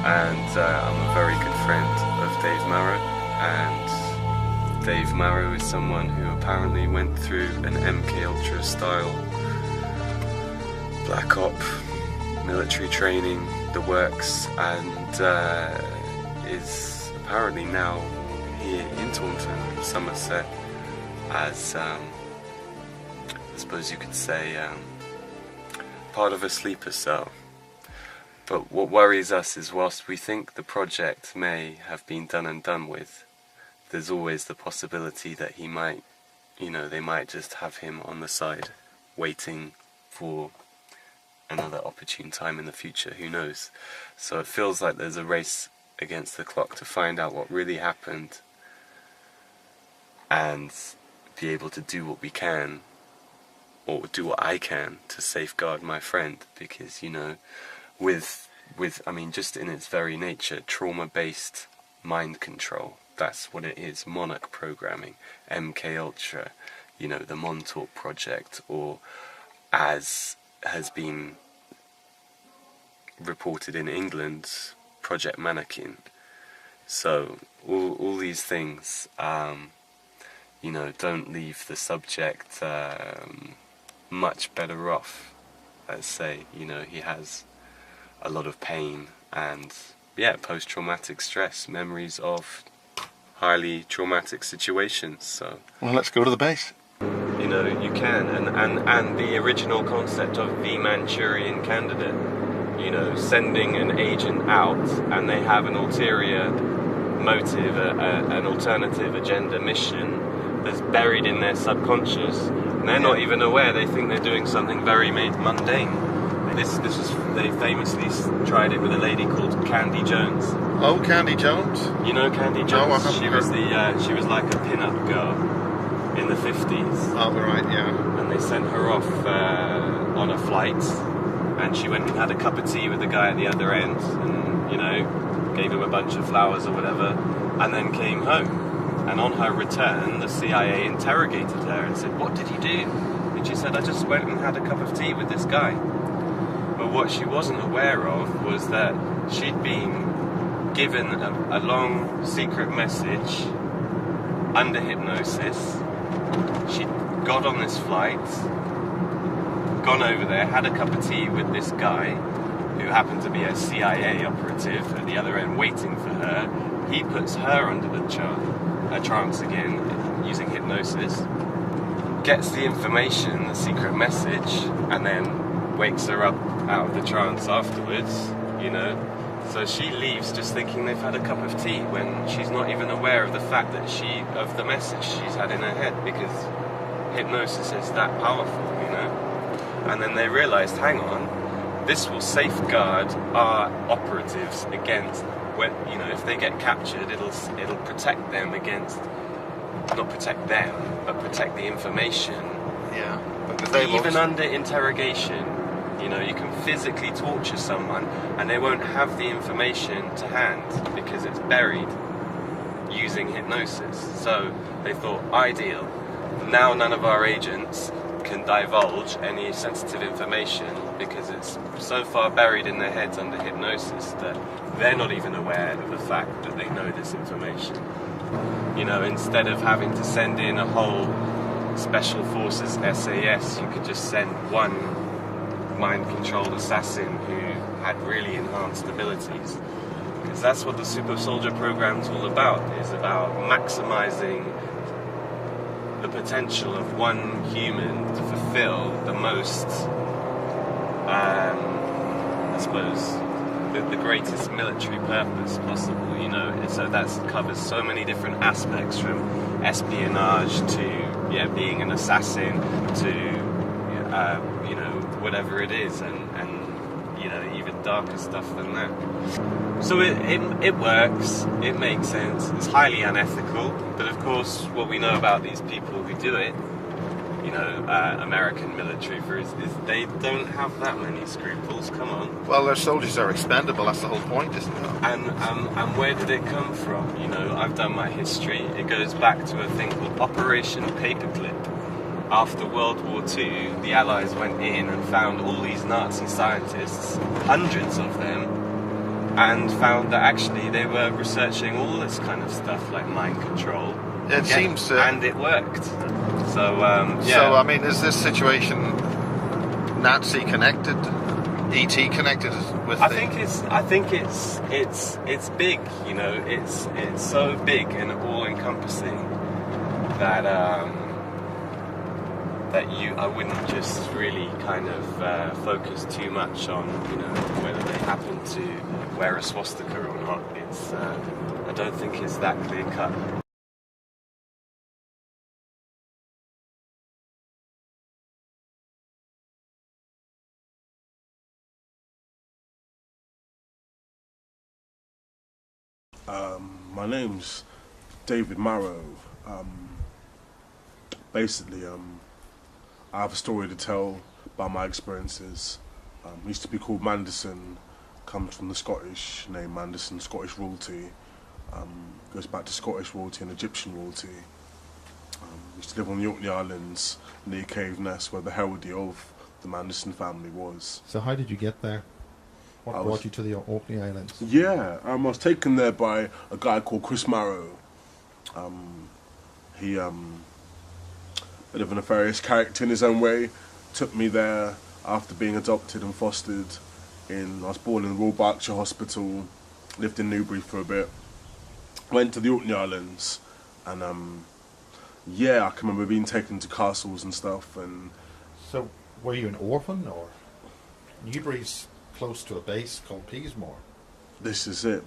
and I'm a very good friend of Dave Marrow, and Dave Marrow is someone who apparently went through an MK Ultra style Black Op military training, the works, and is apparently now here in Taunton, Somerset, as I suppose you could say part of a sleeper cell. But what worries us is, whilst we think the project may have been done and done with, there's always the possibility that he might, they might just have him on the side, waiting for another opportune time in the future, who knows. So it feels like there's a race against the clock to find out what really happened and be able to do what we can, or do what I can, to safeguard my friend, because with I mean, just in its very nature, trauma-based mind control, that's what it is. Monarch programming, MK Ultra, the Montauk project, or as has been reported in England, Project Mannequin. So all these things, don't leave the subject much better off. Let's say, he has a lot of pain and, post-traumatic stress, memories of highly traumatic situations. So, well, let's go to the base. You can, and the original concept of the Manchurian candidate, sending an agent out and they have an ulterior motive, an alternative agenda, mission that's buried in their subconscious, and they're not even aware. They think they're doing something very mundane. They famously tried it with a lady called Candy Jones. Oh, Candy Jones? You know Candy Jones? No, I haven't she was like a pin-up girl in the 50s. Oh, right, yeah. And they sent her off on a flight, and she went and had a cup of tea with the guy at the other end, and gave him a bunch of flowers or whatever, and then came home. And on her return, the CIA interrogated her and said, "What did you do?" And she said, "I just went and had a cup of tea with this guy." But what she wasn't aware of was that she'd been given a long secret message under hypnosis. She'd got on this flight, gone over there, had a cup of tea with this guy, who happened to be a CIA operative at the other end waiting for her. He puts her under the trance again, using hypnosis, gets the information, the secret message, and then wakes her up out of the trance afterwards, So she leaves just thinking they've had a cup of tea, when she's not even aware of the fact that of the message she's had in her head, because hypnosis is that powerful, And then they realised, hang on, this will safeguard our operatives against, if they get captured, it'll protect them against, not protect them, but protect the information. Yeah. Even under interrogation, you can physically torture someone and they won't have the information to hand because it's buried using hypnosis. So they thought, ideal. Now none of our agents can divulge any sensitive information because it's so far buried in their heads under hypnosis that they're not even aware of the fact that they know this information. Instead of having to send in a whole Special Forces SAS, you could just send one mind-controlled assassin who had really enhanced abilities. Because that's what the Super Soldier program's all about. It's about maximizing the potential of one human to fulfill the most, I suppose, the greatest military purpose possible, So that covers so many different aspects, from espionage to being an assassin to whatever it is, and even darker stuff than that. So it works, it makes sense, it's highly unethical, but of course what we know about these people who do it, American military, is they don't have that many scruples. Come on. Well, their soldiers are expendable, that's the whole point, isn't it? And where did it come from? I've done my history. It goes back to a thing called Operation Paperclip. After World War II, the Allies went in and found all these Nazi scientists, hundreds of them, and found that actually they were researching all this kind of stuff like mind control. It seems and it worked. So yeah. So I mean, is this situation Nazi connected, ET connected with? I think it's big. You know, it's so big and all encompassing that I wouldn't just really kind of focus too much on, you know, whether they happen to wear a swastika or not. It's I don't think it's that clear cut. My name's David Marrow. Basically, I have a story to tell about my experiences. Used to be called Manderson, comes from the Scottish name Manderson, Scottish royalty. Goes back to Scottish royalty and Egyptian royalty. Used to live on the Orkney Islands near Caveness, where the heraldry of the Manderson family was. So how did you get there? What brought you to the Orkney Islands? Yeah, I was taken there by a guy called Chris Marrow. He, bit of a nefarious character in his own way, took me there after being adopted and fostered. I was born in the Royal Berkshire Hospital, lived in Newbury for a bit, went to the Orkney Islands, and yeah, I can remember being taken to castles and stuff. And so, were you an orphan, or Newbury's close to a base called Peasmore? This is it.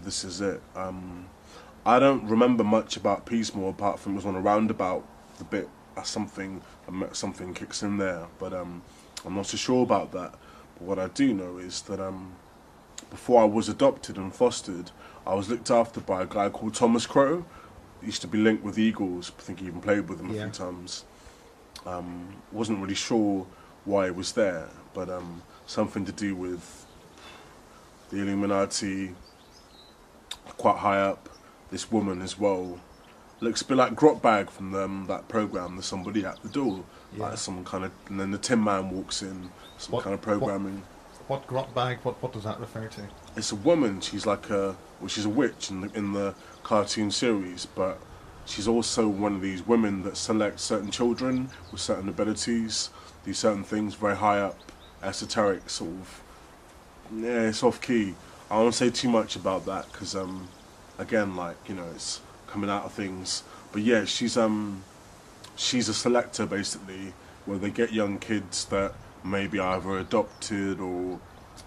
I don't remember much about Peasmore apart from it was on a roundabout, the bit something kicks in there, but I'm not so sure about that. But what I do know is that before I was adopted and fostered, I was looked after by a guy called Thomas Crow. He used to be linked with the Eagles. I think he even played with them a few times. Wasn't really sure why he was there, but something to do with the Illuminati, quite high up. This woman as well looks a bit like Grotbag from that program. There's somebody at the door, like some kind of, and then the Tin Man walks in, kind of programming. What Grotbag? What does that refer to? It's a woman. She's like she's a witch in the cartoon series, but she's also one of these women that select certain children with certain abilities, do certain things very high up, esoteric sort of. Yeah, it's off key. I don't want to say too much about that because, again, like, you know, it's coming out of things. But yeah, she's a selector basically, where they get young kids that maybe either adopted or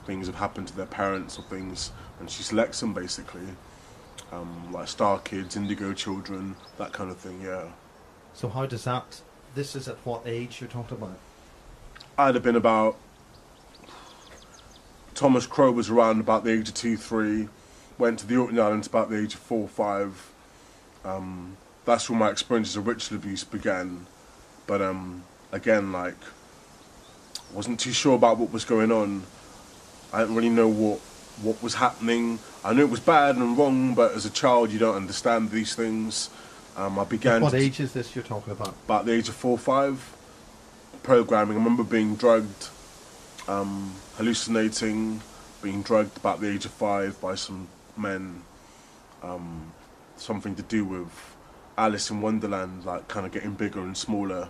things have happened to their parents or things, and she selects them basically, like star kids, indigo children, that kind of thing. Yeah. So how does that? This is at what age you're talking about? I'd have been about. Thomas Crow was around about the age of 2, 3. Went to the Orkney Islands about the age of 4, 5. That's when my experiences of ritual abuse began. But again, like, wasn't too sure about what was going on. I didn't really know what was happening. I knew it was bad and wrong, but as a child, you don't understand these things. I began. What age is this you're talking about? About the age of 4, 5. Programming. I remember being drugged. Hallucinating, being drugged about the age of 5 by some men. Something to do with Alice in Wonderland, like kind of getting bigger and smaller.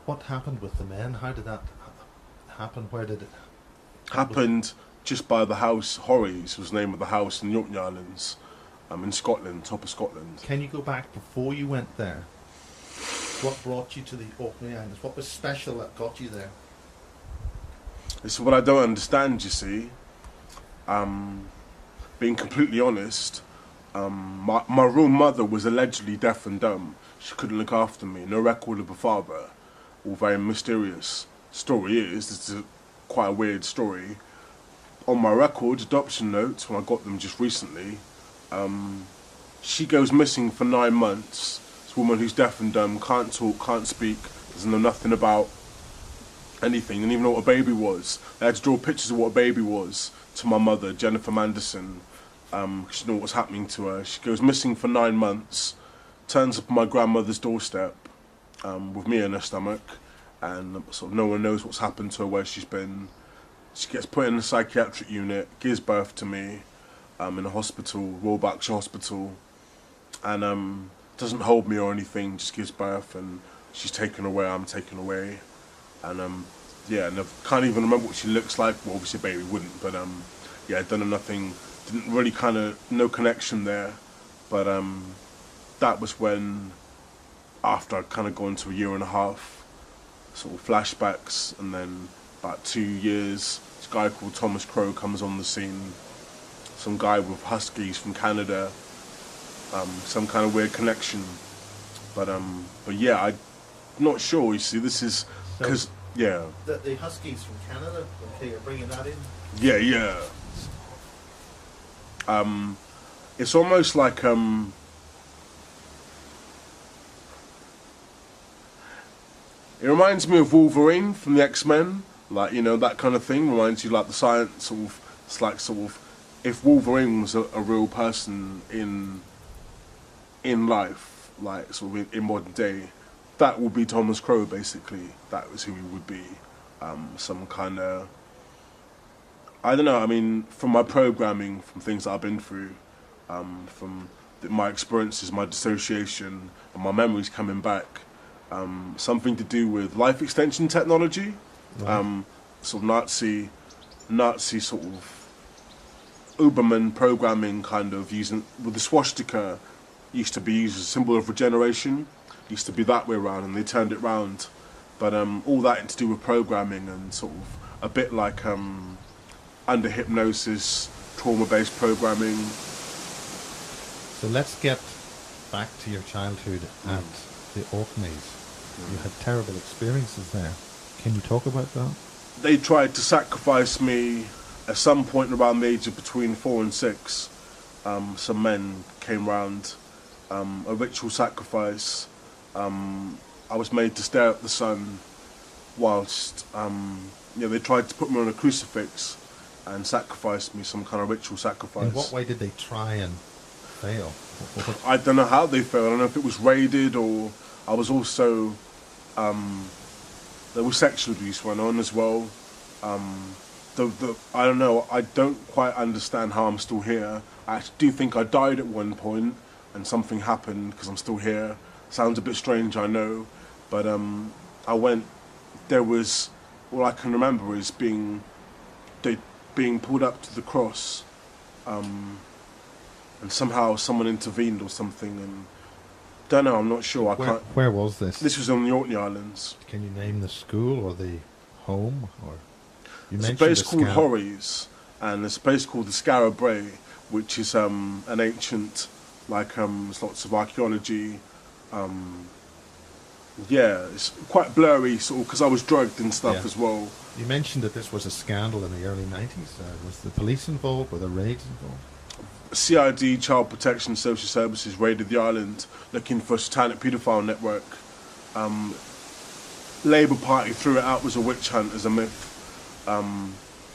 What happened with the men? How did that happen? Where did it happened? Just by the house. Horries was the name of the house in the Orkney Islands, in Scotland, top of Scotland. Can you go back before you went there? What brought you to the Orkney Islands? What was special that got you there? It's what I don't understand, you see. Being completely honest, my real mother was allegedly deaf and dumb. She couldn't look after me. No record of a father. All very mysterious. Story is, this is quite a weird story. On my record, adoption notes, when I got them just recently, she goes missing for 9 months. This woman who's deaf and dumb, can't talk, can't speak, doesn't know nothing about anything, didn't even know what a baby was. I had to draw pictures of what a baby was to my mother, Jennifer Manderson. She didn't know what was happening to her. She goes missing for 9 months, turns up on my grandmother's doorstep with me in her stomach, and sort of no one knows what's happened to her, where she's been. She gets put in a psychiatric unit, gives birth to me in a hospital, Royal Berkshire Hospital, and doesn't hold me or anything, just gives birth, and she's taken away, I'm taken away. And yeah, and I can't even remember what she looks like. Well, obviously a baby wouldn't, but yeah, done nothing, didn't really no connection there. But that was when, after I'd kind of gone to a year and a half, sort of flashbacks, and then about 2 years, this guy called Thomas Crow comes on the scene, some guy with huskies from Canada, some kind of weird connection, but yeah, I'm not sure. You see, this is because yeah, the huskies from Canada. Okay, you're bringing that in. Yeah. It's almost like it reminds me of Wolverine from the X-Men, like, you know, that kind of thing. Reminds you like the science sort of. It's like sort of if Wolverine was a real person in life, like sort of in modern day, that would be Thomas Crow basically. That was who he would be. Some kind of, I don't know. I mean, from my programming, from things that I've been through, from my experiences, my dissociation, and my memories coming back, something to do with life extension technology, right. Sort of Nazi sort of Uberman programming, kind of using with the swastika. Used to be used as a symbol of regeneration. Used to be that way around, and they turned it round. But all that to do with programming and sort of a bit like under hypnosis, trauma-based programming. So let's get back to your childhood at the Orkneys. You had terrible experiences there. Can you talk about that? They tried to sacrifice me at some point around the age of between 4 and 6. Some men came round, a ritual sacrifice. I was made to stare at the sun whilst they tried to put me on a crucifix and sacrifice me, some kind of ritual sacrifice. In what way did they try and fail? I don't know how they failed. I don't know if it was raided or I was also there was sexual abuse went on as well. I don't know. I don't quite understand how I'm still here. I actually do think I died at one point and something happened because I'm still here. Sounds a bit strange, I know, but I went. There was all I can remember is being pulled up to the cross, and somehow someone intervened or something, and don't know. I'm not sure. Where was this? This was on the Orkney Islands. Can you name the school or the home? Or there's a place called Horries, and there's a place called the Scarab Brae, which is an ancient, like there's lots of archaeology. Yeah, it's quite blurry, sort of, because I was drugged and stuff as well. You mentioned that this was a scandal in the early 90s. Was the police involved? Were the raids involved? CID, Child Protection Social Services, raided the island looking for a satanic paedophile network. Labour Party threw it out as a witch hunt, as a myth,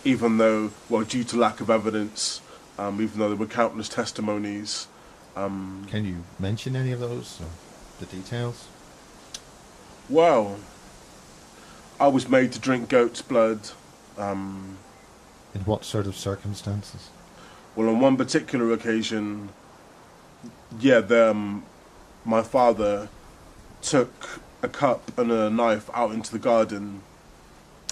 even though, well, due to lack of evidence, even though there were countless testimonies. Can you mention any of those, the details? Well, I was made to drink goat's blood. In what sort of circumstances? Well, on one particular occasion, my father took a cup and a knife out into the garden,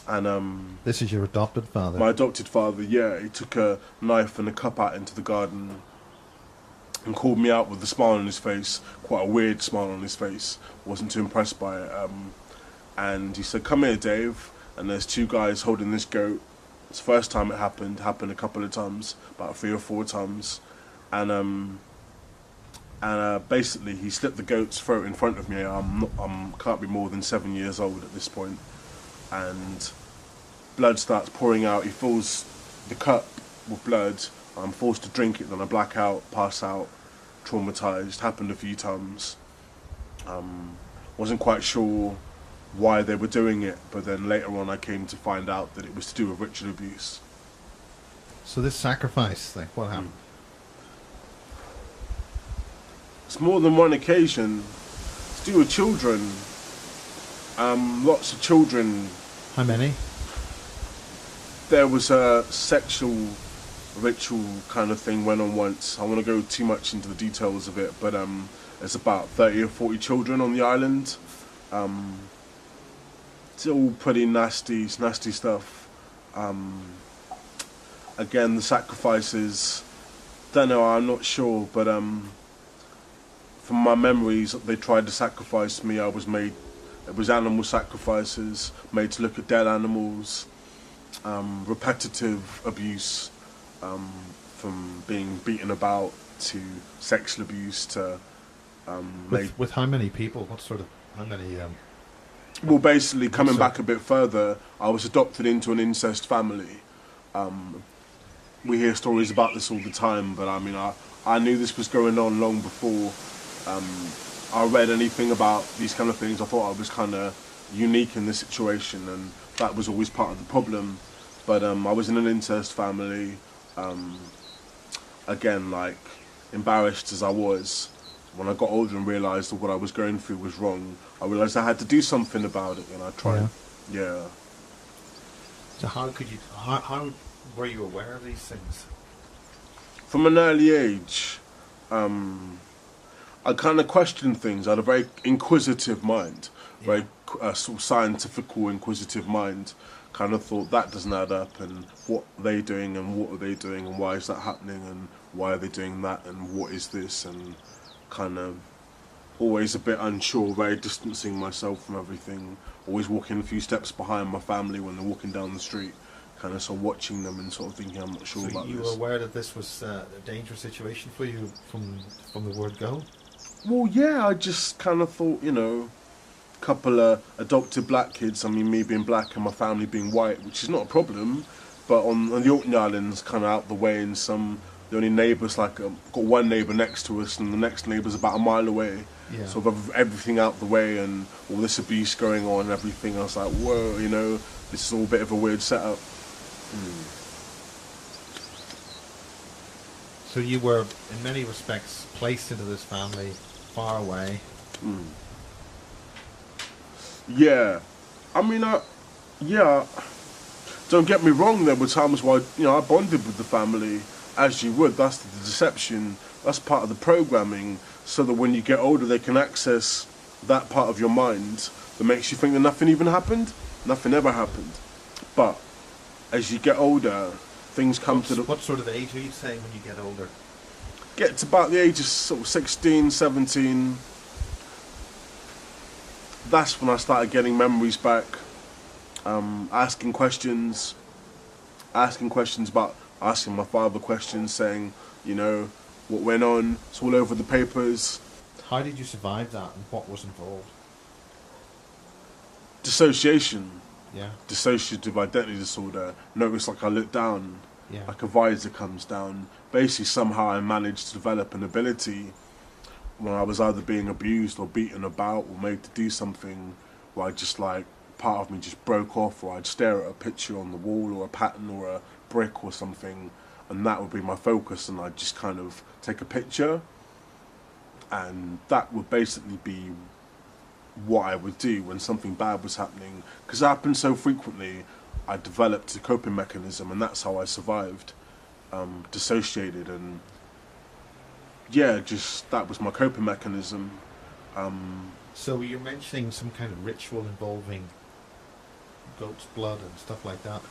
and this is your adopted father? My adopted father, yeah. He took a knife and a cup out into the garden and called me out with a smile on his face, quite a weird smile on his face. Wasn't too impressed by it. And he said, "Come here, Dave." And there's 2 guys holding this goat. It's the first time it happened a couple of times, about 3 or 4 times. And basically he slit the goat's throat in front of me. Can't be more than 7 years old at this point. And blood starts pouring out. He fills the cup with blood. I'm forced to drink it, then I black out, pass out, traumatised. Happened a few times. Wasn't quite sure why they were doing it, but then later on I came to find out that it was to do with ritual abuse. So this sacrifice thing, what happened? It's more than one occasion. It's to do with children. Lots of children. How many? there was a sexual ritual kind of thing went on once. I want to go too much into the details of it, but there's about 30 or 40 children on the island. It's all pretty nasty stuff. Again, the sacrifices, don't know, I'm not sure, but from my memories, they tried to sacrifice me. It was animal sacrifices, made to look at dead animals, repetitive abuse, from being beaten about to sexual abuse to with how many people? How many? Well, basically, coming back a bit further, I was adopted into an incest family. We hear stories about this all the time, but I mean, I knew this was going on long before I read anything about these kind of things. I thought I was kind of unique in this situation, and that was always part of the problem. But I was in an incest family. Again, like, embarrassed as I was, when I got older and realised that what I was going through was wrong, I realised I had to do something about it, and I tried. Yeah. So how were you aware of these things? From an early age, I kind of questioned things. I had a very inquisitive mind, very sort of scientifical, inquisitive mind. Kind of thought that doesn't add up, and what are they doing, and what are they doing, and why is that happening, and why are they doing that, and what is this, and kind of always a bit unsure, very distancing myself from everything, always walking a few steps behind my family when they're walking down the street, kind of sort of watching them and sort of thinking I'm not sure about this. So you were aware that this was a dangerous situation for you from the word go? Well, yeah, I just kind of thought, you know, a couple of adopted black kids, I mean, me being black and my family being white, which is not a problem, but on the Orkney Islands, kind of out the way, and the only neighbours, like, got one neighbour next to us, and the next neighbour's about a mile away. Yeah. Sort of everything out the way, and all this abuse going on and everything. I was like, whoa, you know, this is all a bit of a weird setup. So you were, in many respects, placed into this family far away. Yeah. I mean, yeah. Don't get me wrong, there were times where, you know, I bonded with the family, as you would. That's the deception. That's part of the programming, so that when you get older, they can access that part of your mind that makes you think that nothing even happened. Nothing ever happened. But as you get older, things come to the... What sort of age are you saying when you get older? Get to about the age of sort of 16, 17. That's when I started getting memories back. Asking questions about... Asking my father questions, saying, you know, what went on. It's all over the papers. How did you survive that, and what was involved? Dissociation. Yeah. Dissociative identity disorder. Notice, like, I look down. Yeah. Like a visor comes down. Basically, somehow I managed to develop an ability when I was either being abused or beaten about or made to do something where I just, like, part of me just broke off, or I'd stare at a picture on the wall or a pattern or a brick or something, and that would be my focus, and I'd just kind of take a picture, and that would basically be what I would do when something bad was happening, because it happened so frequently. I developed a coping mechanism, and that's how I survived, dissociated, and yeah, just that was my coping mechanism. So you're mentioning some kind of ritual involving goat's blood and stuff like that.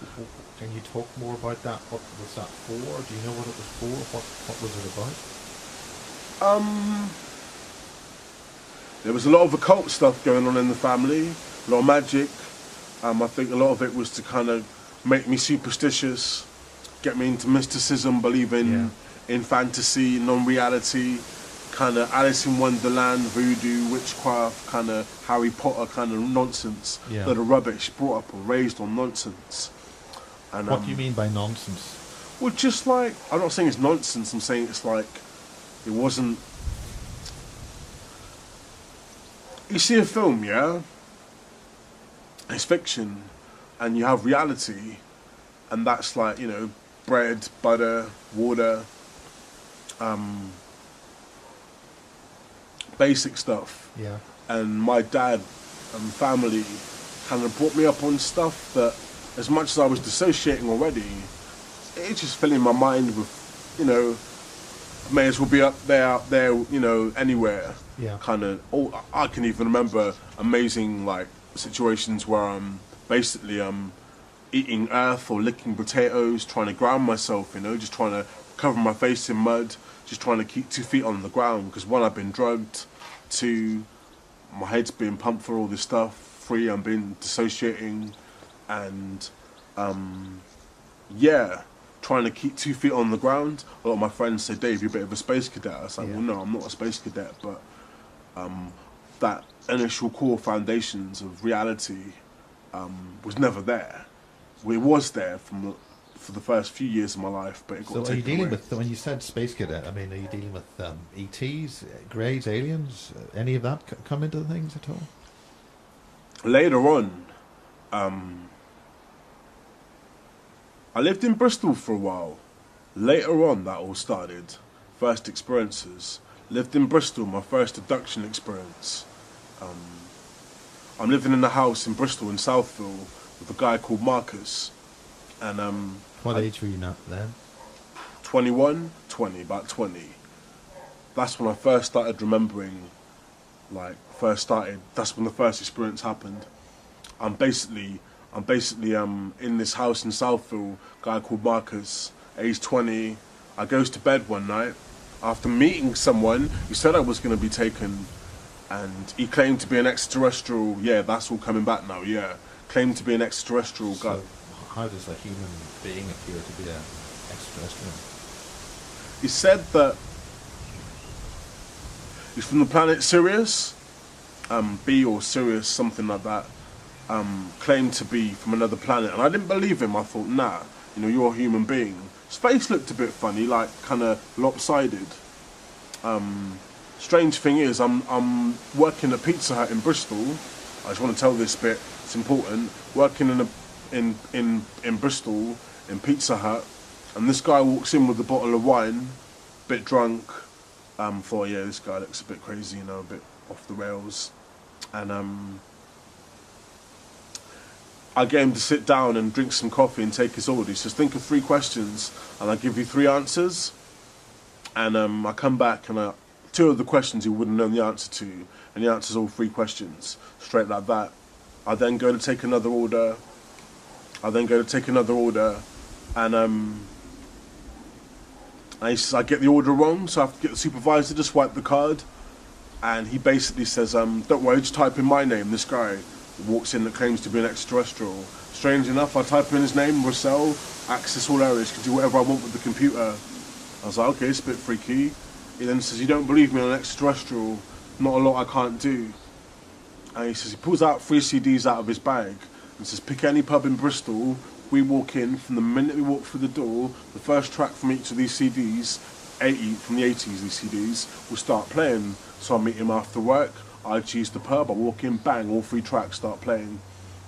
Can you talk more about that? What was that for? Do you know what it was for? What was it about? There was a lot of occult stuff going on in the family, a lot of magic. I think a lot of it was to kind of make me superstitious, get me into mysticism, believing in fantasy, non-reality, kind of Alice in Wonderland, voodoo, witchcraft, kind of Harry Potter kind of nonsense that are rubbish, brought up or raised on nonsense. And what do you mean by nonsense? Well, just like, I'm not saying it's nonsense, I'm saying it's like, it wasn't... You see a film, yeah? It's fiction, and you have reality, and that's like, you know, bread, butter, water, basic stuff. Yeah. And my dad and family kind of brought me up on stuff that as much as I was dissociating already, it's just filling my mind with, you know, may as well be up there, you know, anywhere. Yeah. Kind of. I can even remember amazing like situations where I'm basically eating earth or licking potatoes, trying to ground myself, you know, just trying to cover my face in mud, just trying to keep 2 feet on the ground, because one, I've been drugged, 2, my head's being pumped for all this stuff, 3, I'm being dissociating, and yeah, trying to keep 2 feet on the ground. A lot of my friends say, Dave, you're a bit of a space cadet. I was like, well, no, I'm not a space cadet, but that initial core foundations of reality was never there. It was there for the first few years of my life, but it got taken away. So are you dealing with, when you said space cadet, I mean, are you dealing with ETs, Greys, aliens, any of that come into things at all? Later on, I lived in Bristol for a while. Later on, that all started. First experiences. Lived in Bristol, my first abduction experience. I'm living in a house in Bristol in Southville with a guy called Marcus. And what age were you not then? 21, 20, about 20. That's when I first started remembering, that's when the first experience happened. I'm basically in this house in Southville, guy called Marcus, age 20. I goes to bed one night after meeting someone who said I was going to be taken, and he claimed to be an extraterrestrial. Yeah, that's all coming back now, yeah. Claimed to be an extraterrestrial guy. So how does a human being appear to be an extraterrestrial? He said that he's from the planet Sirius, B or Sirius, something like that. Claimed to be from another planet, and I didn't believe him. I thought, nah, you know, you're a human being. His face looked a bit funny, like kind of lopsided. Strange thing is, I'm working at Pizza Hut in Bristol. I just want to tell this bit; it's important. Working in Bristol in Pizza Hut, and this guy walks in with a bottle of wine, bit drunk. Thought, yeah, this guy looks a bit crazy, you know, a bit off the rails, and I get him to sit down and drink some coffee and take his order. He says, think of 3 questions and I'll give you 3 answers. And I come back and 2 of the questions he wouldn't know the answer to, and he answers all 3 questions straight like that. I then go to take another order. And he says, I get the order wrong, so I have to get the supervisor to swipe the card. And he basically says, don't worry, just type in my name. This guy walks in that claims to be an extraterrestrial. Strange enough, I type in his name, Russell, access all areas, can do whatever I want with the computer. I was like, okay, it's a bit freaky. He then says, you don't believe me, I'm an extraterrestrial, not a lot I can't do. And he says, he pulls out 3 CDs out of his bag and says, pick any pub in Bristol. We walk in, from the minute we walk through the door, the first track from each of these CDs, from the 80s, these CDs, will start playing. So I meet him after work, I choose the pub, I walk in, bang, all 3 tracks start playing.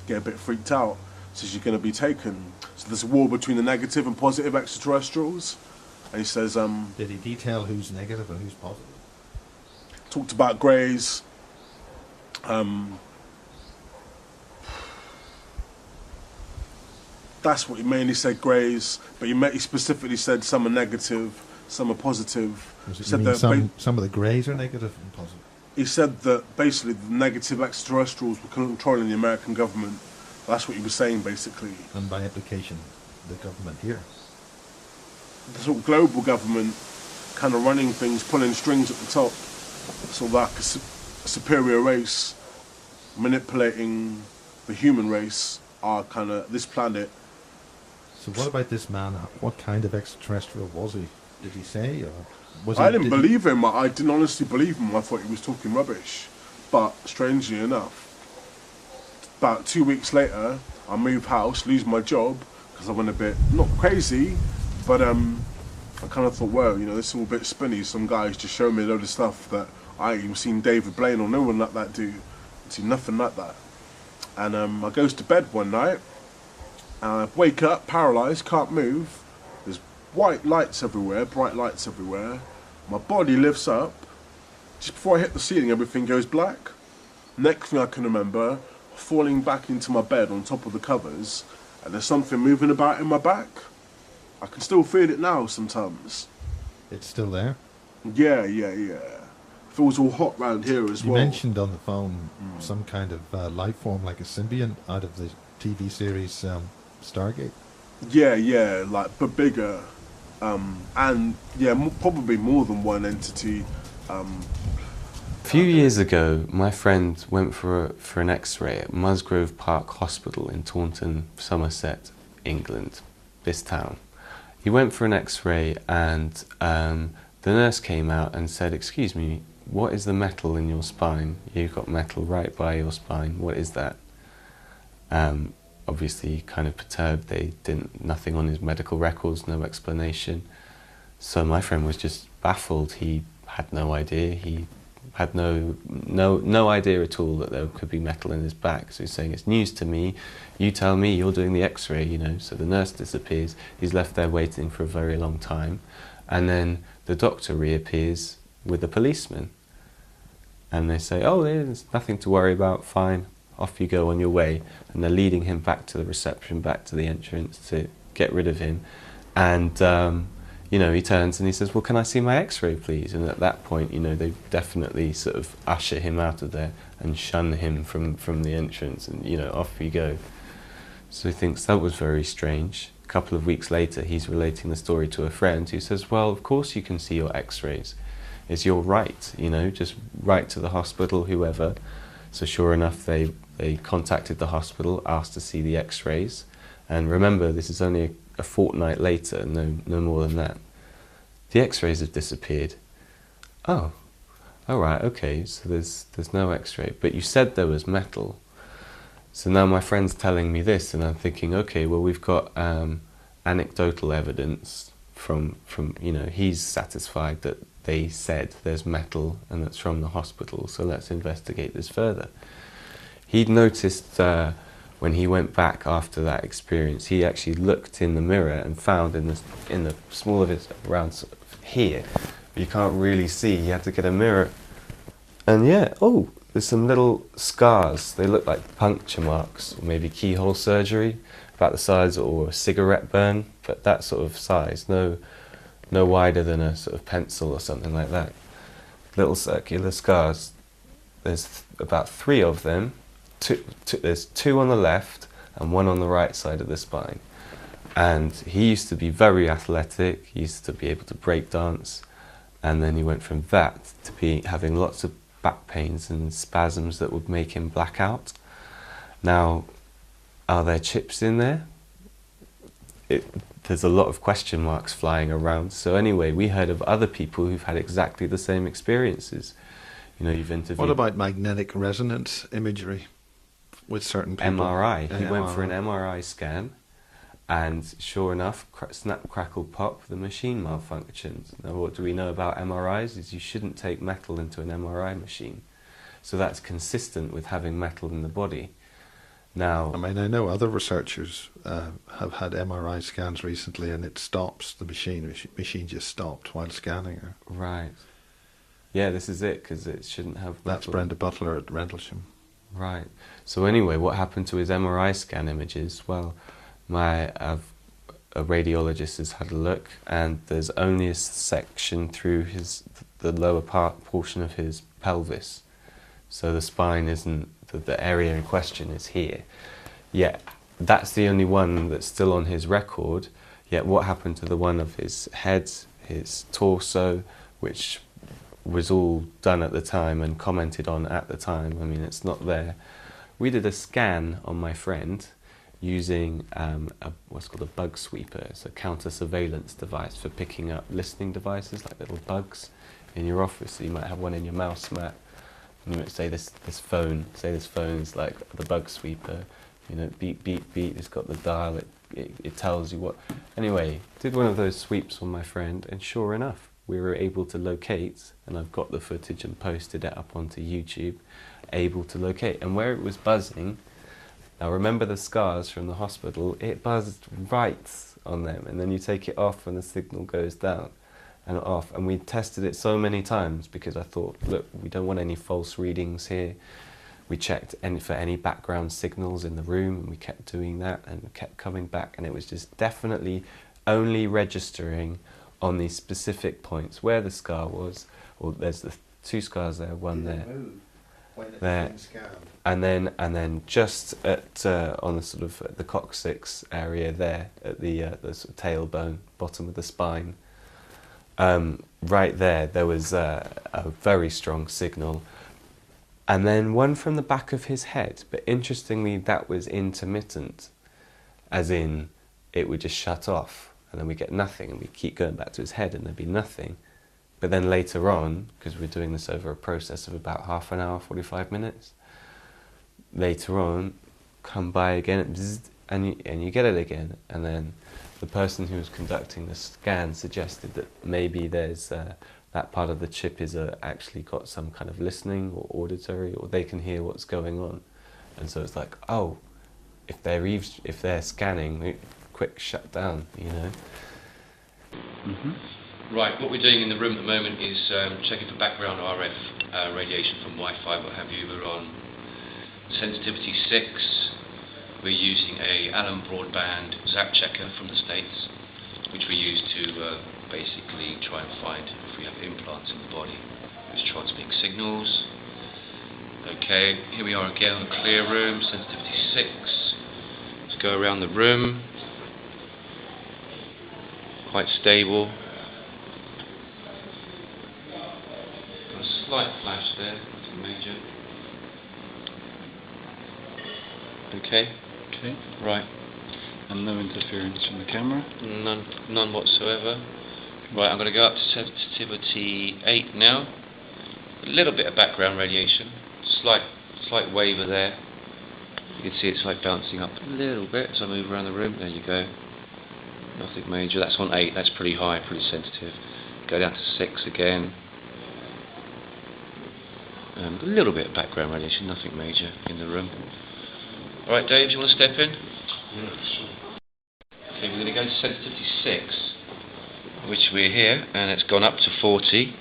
Get a bit freaked out. Says, you're going to be taken. So there's a war between the negative and positive extraterrestrials. And he says, did he detail who's negative and who's positive? Talked about greys. That's what he mainly said, greys. But he specifically said some are negative, some are positive. He said that some of the greys are negative and positive? He said that basically the negative extraterrestrials were controlling the American government. That's what he was saying, basically. And by implication, the government here. The sort of global government kind of running things, pulling strings at the top. Sort of like a superior race manipulating the human race, our kind of, this planet. So what about this man? What kind of extraterrestrial was he? Did he say? Or was I didn't believe him. I didn't honestly believe him. I thought he was talking rubbish. But strangely enough, about 2 weeks later, I move house, lose my job, because I went a bit, not crazy, but I kind of thought, well, you know, this is all a bit spinny. Some guys just showed me a load of stuff that I ain't even seen David Blaine or no one like that do. I've seen nothing like that. And I goes to bed one night, and I wake up, paralysed, can't move. There's white lights everywhere, bright lights everywhere. My body lifts up. Just before I hit the ceiling, everything goes black. Next thing I can remember, falling back into my bed on top of the covers, and there's something moving about in my back. I can still feel it now sometimes. It's still there. Yeah. Feels all hot round here as You well. mentioned on the phone some kind of life form, like a symbiont out of the TV series Stargate. Yeah, like, but bigger. And yeah, probably more than one entity. A few years ago, my friend went for an X-ray at Musgrove Park Hospital in Taunton, Somerset, England, this town. He went for an X-ray, and the nurse came out and said, "Excuse me, what is the metal in your spine? You've got metal right by your spine. What is that?" Obviously, kind of perturbed. They didn't, nothing on his medical records, no explanation. So my friend was just baffled. He had no idea. He had no idea at all that there could be metal in his back. So he's saying, "It's news to me. You tell me, you're doing the X-ray, you know." So the nurse disappears. He's left there waiting for a very long time, and then the doctor reappears with a policeman, and they say, "Oh, there's nothing to worry about. Fine, off you go on your way." And they're leading him back to the reception, back to the entrance to get rid of him. And you know, he turns and he says, "Well, can I see my X-ray, please?" And at that point, you know, they definitely sort of usher him out of there and shun him from the entrance, and, you know, off you go. So he thinks that was very strange. A couple of weeks later, he's relating the story to a friend who says, "Well, of course you can see your X-rays. It's your right, you know, just write to the hospital, whoever." So sure enough, they contacted the hospital, asked to see the X-rays. And remember, this is only a fortnight later, no more than that. The X-rays have disappeared. "Oh, all right, okay, so there's no X-ray, but you said there was metal." So now my friend's telling me this, and I'm thinking, okay, well, we've got anecdotal evidence from you know, he's satisfied that they said there's metal and that's from the hospital, so let's investigate this further. He'd noticed when he went back after that experience, he actually looked in the mirror and found in the small of it around sort of here, you can't really see. He had to get a mirror, and yeah, oh, there's some little scars. They look like puncture marks, or maybe keyhole surgery, about the size, or a cigarette burn, but that sort of size, no wider than a sort of pencil or something like that. Little circular scars. There's about 3 of them. There's 2 on the left and 1 on the right side of the spine. And he used to be very athletic. He used to be able to break dance, and then he went from that to having lots of back pains and spasms that would make him black out. Now, are there chips in there? There's a lot of question marks flying around. So anyway, we heard of other people who've had exactly the same experiences. You know, you've interviewed... What about magnetic resonance imagery with certain people? MRI. He went for an MRI scan, and sure enough, snap, crackle, pop, the machine malfunctioned. Now, what do we know about MRIs is you shouldn't take metal into an MRI machine. So that's consistent with having metal in the body. Now, I mean, I know other researchers have had MRI scans recently, and it stops the machine. The machine just stopped while scanning her. right. Yeah, this is it, because it shouldn't have metal. That's Brenda Butler at Rendlesham. Right. So anyway, what happened to his MRI scan images? Well, a radiologist has had a look, and there's only a section through the lower portion of his pelvis. So the spine isn't, the area in question is here. Yet that's the only one that's still on his record. Yet what happened to the one of his head, his torso, which was all done at the time and commented on at the time? I mean, it's not there. We did a scan on my friend using what's called a bug sweeper. It's a counter-surveillance device for picking up listening devices, like little bugs in your office. So you might have one in your mouse mat, and you might say this phone is like the bug sweeper. You know, beep, beep, beep, it's got the dial, it tells you what. Anyway, did one of those sweeps on my friend, and sure enough, we were able to locate, and I've got the footage and posted it up onto YouTube, able to locate. And where it was buzzing, now remember the scars from the hospital, it buzzed right on them, and then you take it off and the signal goes down and off. And we tested it so many times because I thought, look, we don't want any false readings here. We checked for any background signals in the room, and we kept doing that, and we kept coming back, and it was just definitely only registering on these specific points where the scar was, or there's the 2 scars there, one there, there, and then just at on the sort of the coccyx area there, at the sort of tailbone, bottom of the spine, right there was a very strong signal. And then one from the back of his head, but interestingly that was intermittent, as in it would just shut off and then we get nothing, and we keep going back to his head and there'd be nothing. But then later on, because we're doing this over a process of about half an hour, 45 minutes, later on, come by again, and you get it again. And then the person who was conducting the scan suggested that maybe there's that part of the chip is actually got some kind of listening or auditory, or they can hear what's going on. And so it's like, oh, if they're scanning, quick shut down, you know. Mm-hmm. Right, what we're doing in the room at the moment is checking for background RF radiation from Wi-Fi, what have you. We're on sensitivity 6. We're using a Allen broadband zap checker from the States, which we use to basically try and find if we have implants in the body which transmit signals. Okay, here we are again on the clear room, sensitivity 6. Let's go around the room. Quite stable. Got a slight flash there, nothing major. Okay. Okay. Right. And no interference from the camera? None whatsoever. Right, I'm going to go up to sensitivity 8 now. A little bit of background radiation. Slight waver there. You can see it's like bouncing up a little bit as I move around the room. There you go. Nothing major. That's on 8. That's pretty high, pretty sensitive. Go down to 6 again. A little bit of background radiation. Nothing major in the room. Alright, Dave, do you want to step in? Yeah, sure. Okay, we're going to go to sensitivity 6, which we're here, and it's gone up to 40.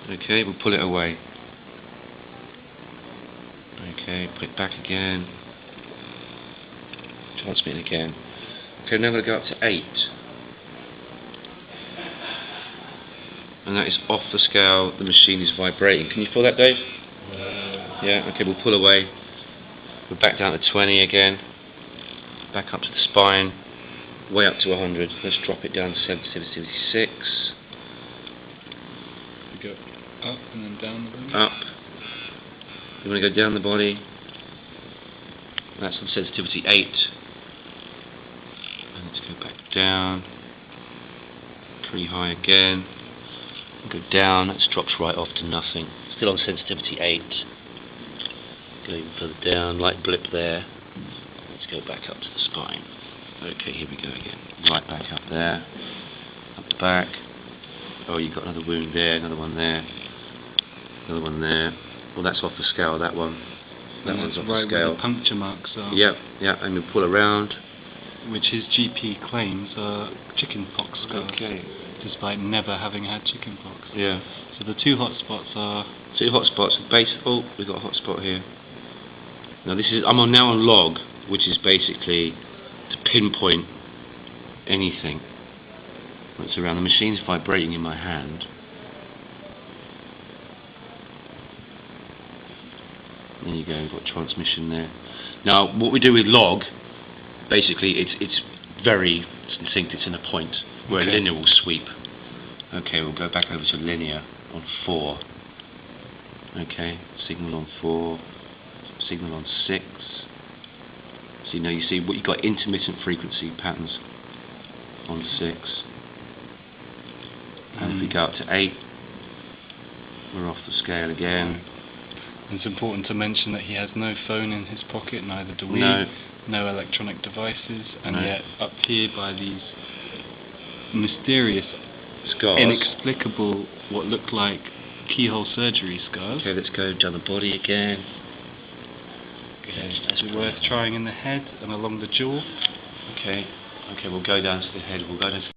Okay, we'll pull it away. Okay, put it back again. Transmit it again. Okay, now I'm going to go up to 8. And that is off the scale, the machine is vibrating. Can you feel that, Dave? Yeah, okay, we'll pull away. We're back down to 20 again. Back up to the spine. Way up to 100. Let's drop it down to sensitivity 6. We go up and then down the body? Up. You want to go down the body. That's on sensitivity 8. And let's go back down. Pretty high again. Go down. That drops right off to nothing. Still on sensitivity 8. Go even further down, light blip there. Let's go back up to the spine. Okay, here we go again. Right back up there. Up the back. Oh, you've got another wound there, another one there. Another one there. Well, that's off the scale, that one. That one's off the scale. Where the puncture marks are. Yep, and we pull around. Which his GP claims are chickenpox scars. Okay. Despite never having had chickenpox. Yeah. So the 2 hot spots are... 2 hot spots. Oh, we've got a hot spot here. Now I'm now on log, which is basically to pinpoint anything that's around. The machine's vibrating in my hand. There you go, we've got transmission there. Now, what we do with log, basically it's very succinct, it's in a point, where a linear will sweep. Okay, we'll go back over to linear on 4. Okay, signal on 4. Signal on 6. So now you see what you've got, intermittent frequency patterns on 6. And if we go up to 8, we're off the scale again. It's important to mention that he has no phone in his pocket, neither do we. No electronic devices, and yet up here by these mysterious scars, inexplicable, what look like keyhole surgery scars. Okay, let's go down the body again. Is it worth trying in the head and along the jaw? Okay, we'll go down to the head. We'll go down to...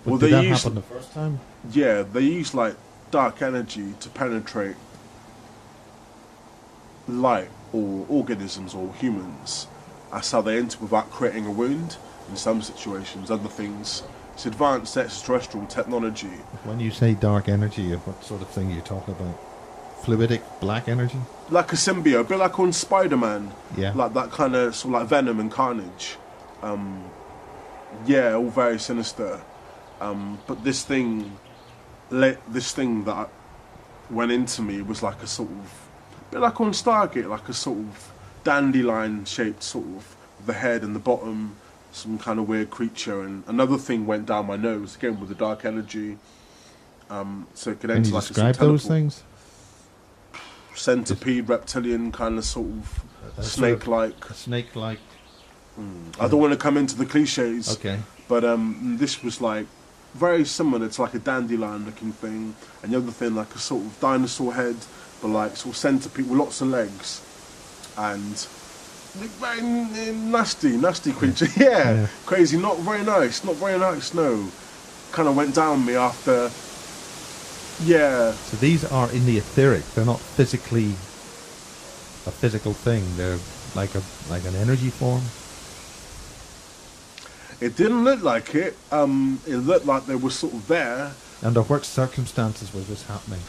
Well, did that happen the first time? Yeah, they use like dark energy to penetrate light or organisms or humans. That's how they enter without creating a wound in some situations. Other things, it's advanced extraterrestrial technology. When you say dark energy, what sort of thing are you talking about? Fluidic black energy? Like a symbiote, a bit like on Spider-Man. Yeah. Like that kind of, sort of like Venom and Carnage. Yeah, all very sinister. But this thing that went into me was like a sort of, a bit like on Stargate, like a sort of dandelion-shaped sort of, the head and the bottom, some kind of weird creature, and another thing went down my nose, again with the dark energy. So it could Can enter you like describe a sort of those things? centipede, reptilian kind of sort of snake-like. A snake-like. I don't want to come into the cliches. Okay. But this was like very similar to like a dandelion looking thing, and the other thing like a sort of dinosaur head, but like sort of centipede with lots of legs, and very nasty creature. Yeah, crazy, not very nice, no. Kind of went down me after. Yeah. So these are in the etheric. They're not physically a physical thing. They're like an energy form. It didn't look like it. It looked like they were sort of there. Under what circumstances was this happening?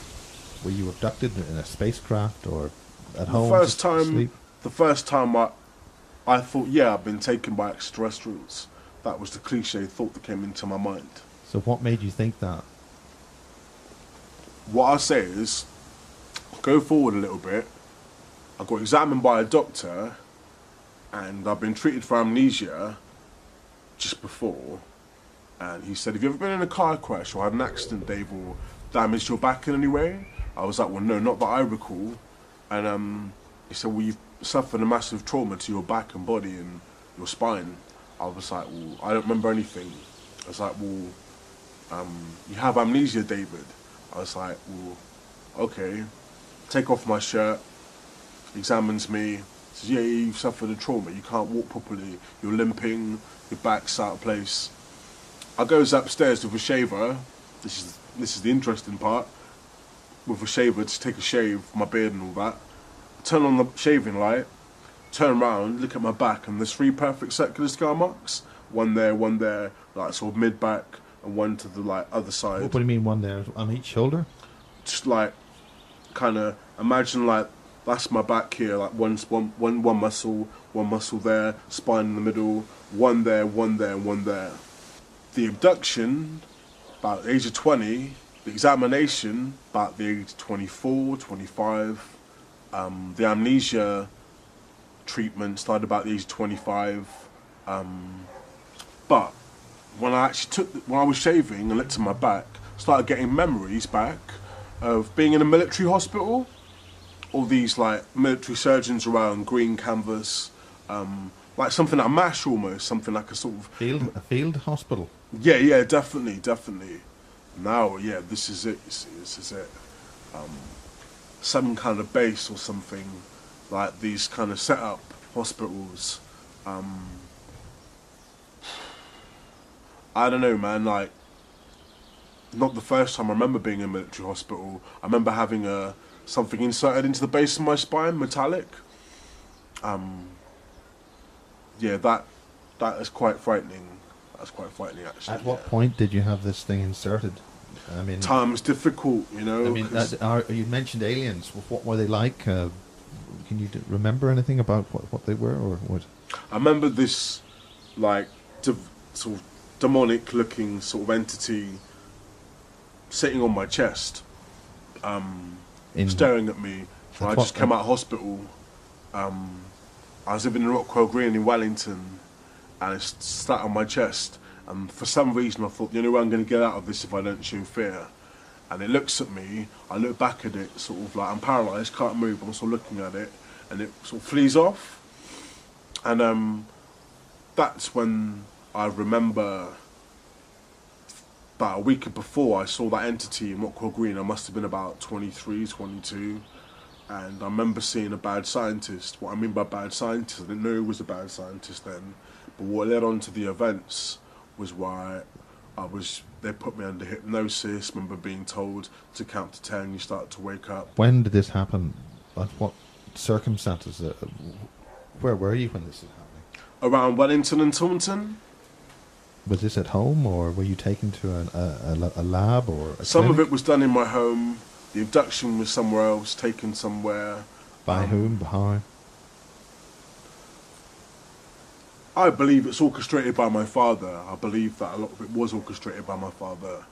Were you abducted in a spacecraft or at home? The first time I thought, yeah, I've been taken by extraterrestrials. That was the cliche thought that came into my mind. So what made you think that? What I say is, go forward a little bit. I got examined by a doctor, and I've been treated for amnesia just before. And he said, have you ever been in a car crash or had an accident, Dave, or damaged your back in any way? I was like, well, no, not that I recall. And he said, well, you've suffered a massive trauma to your back and body and your spine. I was like, well, I don't remember anything. I was like, well, you have amnesia, David. I was like, well, okay. Take off my shirt, examines me, says, yeah, you've suffered a trauma, you can't walk properly, you're limping, your back's out of place. I goes upstairs with a shaver, this is the interesting part, with a shaver to take a shave of my beard and all that. I turn on the shaving light, turn around, look at my back, and there's 3 perfect circular scar marks. One there, like sort of mid-back, and one to the like other side. What do you mean one there? On each shoulder? Just like, kind of, imagine like, that's my back here, like one muscle there, spine in the middle, one there, and one there. The abduction, about the age of 20, the examination, about the age of 24, 25, the amnesia treatment started about the age of 25, but when I was shaving and looked at my back, started getting memories back of being in a military hospital. All these like military surgeons around, green canvas, like something like MASH almost, something like a sort of a field hospital. Yeah, definitely. Now, yeah, this is it. This is it. Some kind of base or something, like these kind of set up hospitals. I don't know, man. Like, not the first time I remember being in a military hospital. I remember having something inserted into the base of my spine, metallic. Yeah, that is quite frightening. That's quite frightening, actually. At what point did you have this thing inserted? I mean, time's difficult, you know. I mean, you mentioned aliens. What were they like? Can you remember anything about what they were, or what? I remember this, like, sort of demonic-looking sort of entity sitting on my chest, staring at me. When I just came out of hospital. I was living in Rockwell Green in Wellington, and it sat on my chest. And for some reason, I thought the only way I'm going to get out of this is if I don't show fear. And it looks at me. I look back at it, sort of like I'm paralysed, can't move. I'm sort of looking at it, and it sort of flees off. And that's when I remember. About a week before I saw that entity in Rockwell Green, I must have been about 23, 22, and I remember seeing a bad scientist. What I mean by bad scientist, I didn't know he was a bad scientist then, but what led on to the events was why they put me under hypnosis. I remember being told to count to 10, you start to wake up. When did this happen? At what circumstances? Where were you when this was happening? Around Wellington and Taunton. Was this at home, or were you taken to a lab or a Some clinic? of it was done in my home. The abduction was somewhere else, taken somewhere. By whom? How? I believe it's orchestrated by my father. I believe that a lot of it was orchestrated by my father.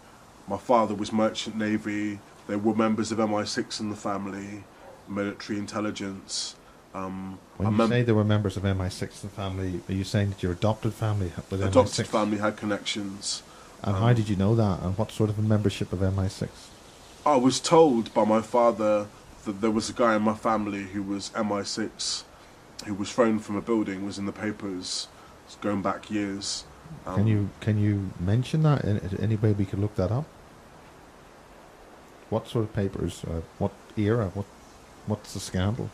My father was Merchant Navy. There were members of MI6 in the family, military intelligence. When you say there were members of MI6 in the family, are you saying that your adopted family with Adopted MI6? family had connections. And how did you know that? And what sort of a membership of MI6? I was told by my father that there was a guy in my family who was MI6, who was thrown from a building, was in the papers. It's going back years. Can you mention that? Any way we could look that up? What sort of papers? What era? What's the scandal?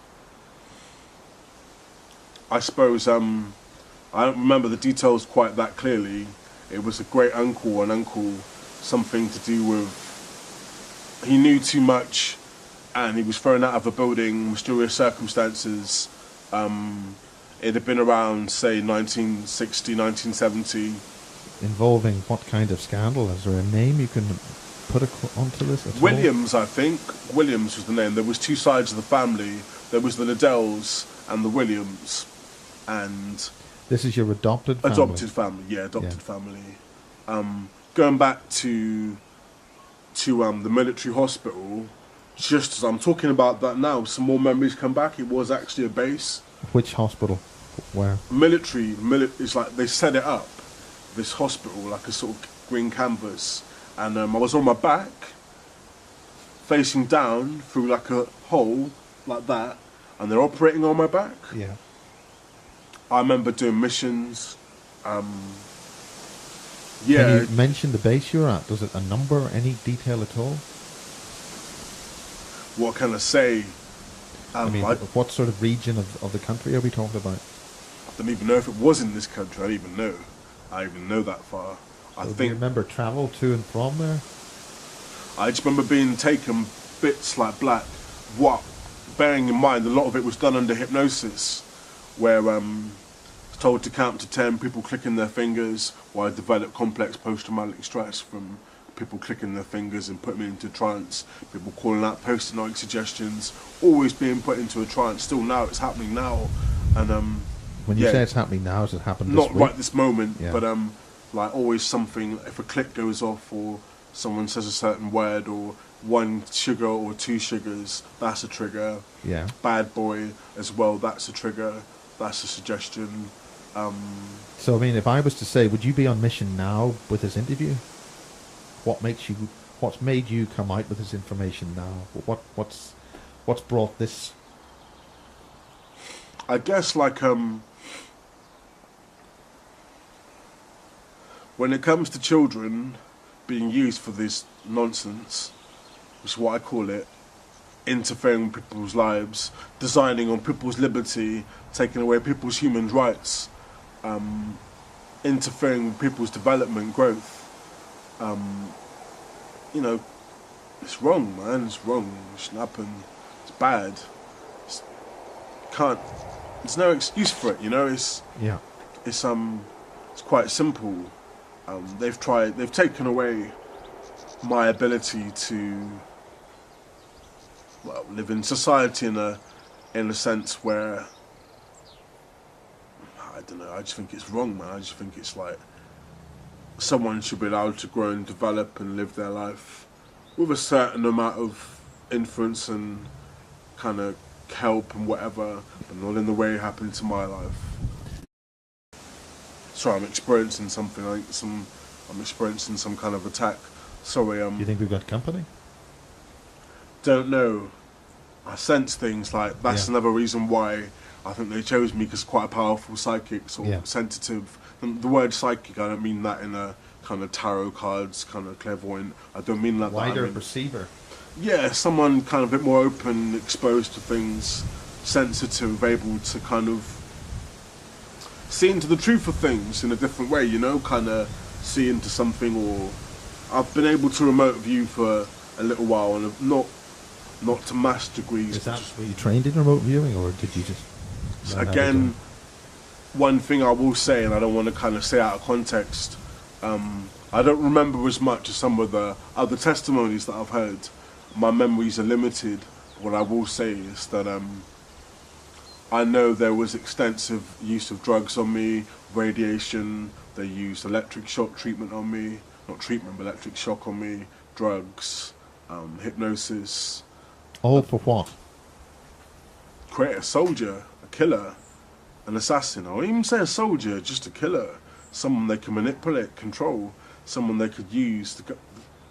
I suppose I don't remember the details quite that clearly. It was a great uncle, something to do with he knew too much, and he was thrown out of a building, mysterious circumstances. It had been around, say, 1960, 1970. Involving what kind of scandal? Is there a name you can put onto this at Williams, I think. Williams was the name. There was two sides of the family. There was the Liddells and the Williams. And this is your adopted family? Adopted family, yeah, adopted family. Going back to the military hospital, just as I'm talking about that now, some more memories come back. It was actually a base. Which hospital? Where? Military. It's like they set it up, this hospital, like a sort of green canvas. And I was on my back, facing down through like a hole, like that, and they're operating on my back. Yeah. I remember doing missions. Yeah. Can you mention the base you're at? Does it a number, any detail at all? What can I say? I mean, what sort of region of the country are we talking about? I don't even know if it was in this country. I don't even know. I even know that far. Do you remember travel to and from there? I just remember being taken bits like black. Bearing in mind, a lot of it was done under hypnosis, where told to count to 10, people clicking their fingers, while I developed complex post-traumatic stress from people clicking their fingers and putting me into trance, people calling out post-hypnotic suggestions, always being put into a trance. Still now, it's happening now. And when you say it's happening now, has it happened this not week? right this moment, but like always something, if a click goes off or someone says a certain word or 1 sugar or 2 sugars, that's a trigger. Yeah. Bad boy as well, that's a trigger, that's a suggestion. So I mean, if I was to say, would you be on mission now with this interview? What's made you come out with this information now? What's brought this? I guess like when it comes to children being used for this nonsense, which is what I call it, interfering with people's lives, designing on people's liberty, taking away people's human rights, interfering with people's development, growth, you know, it's wrong, man. It's wrong. It shouldn't happen. It's bad. There's no excuse for it. You know, it's quite simple. They've taken away my ability to live in society in a sense where I don't know. I just think it's wrong, man. I just think it's like someone should be allowed to grow and develop and live their life with a certain amount of influence and kind of help and whatever, but not in the way it happened to my life. Sorry, I'm experiencing something. I'm experiencing some kind of attack. Sorry. Do you think we've got company? Don't know. I sense things like that's another reason why I think they chose me, because quite a powerful psychic, sensitive. And the word psychic, I don't mean that in a kind of tarot cards, kind of clairvoyant. I don't mean that. Wider perceiver. Yeah, someone kind of a bit more open, exposed to things, sensitive, able to kind of see into the truth of things in a different way, you know, kind of see into something. Or I've been able to remote view for a little while, and not to mass degrees. Is that were you trained in remote viewing, or did you just learn how to do Again, it? one thing I will say, and I don't want to kind of say out of context, I don't remember as much as some of the other testimonies that I've heard. My memories are limited. What I will say is that I know there was extensive use of drugs on me, radiation, they used electric shock treatment on me, not treatment, but electric shock on me, drugs, hypnosis. All for what? Create a soldier, a killer, an assassin. I wouldn't even say a soldier, just a killer. Someone they can manipulate, control, someone they could use,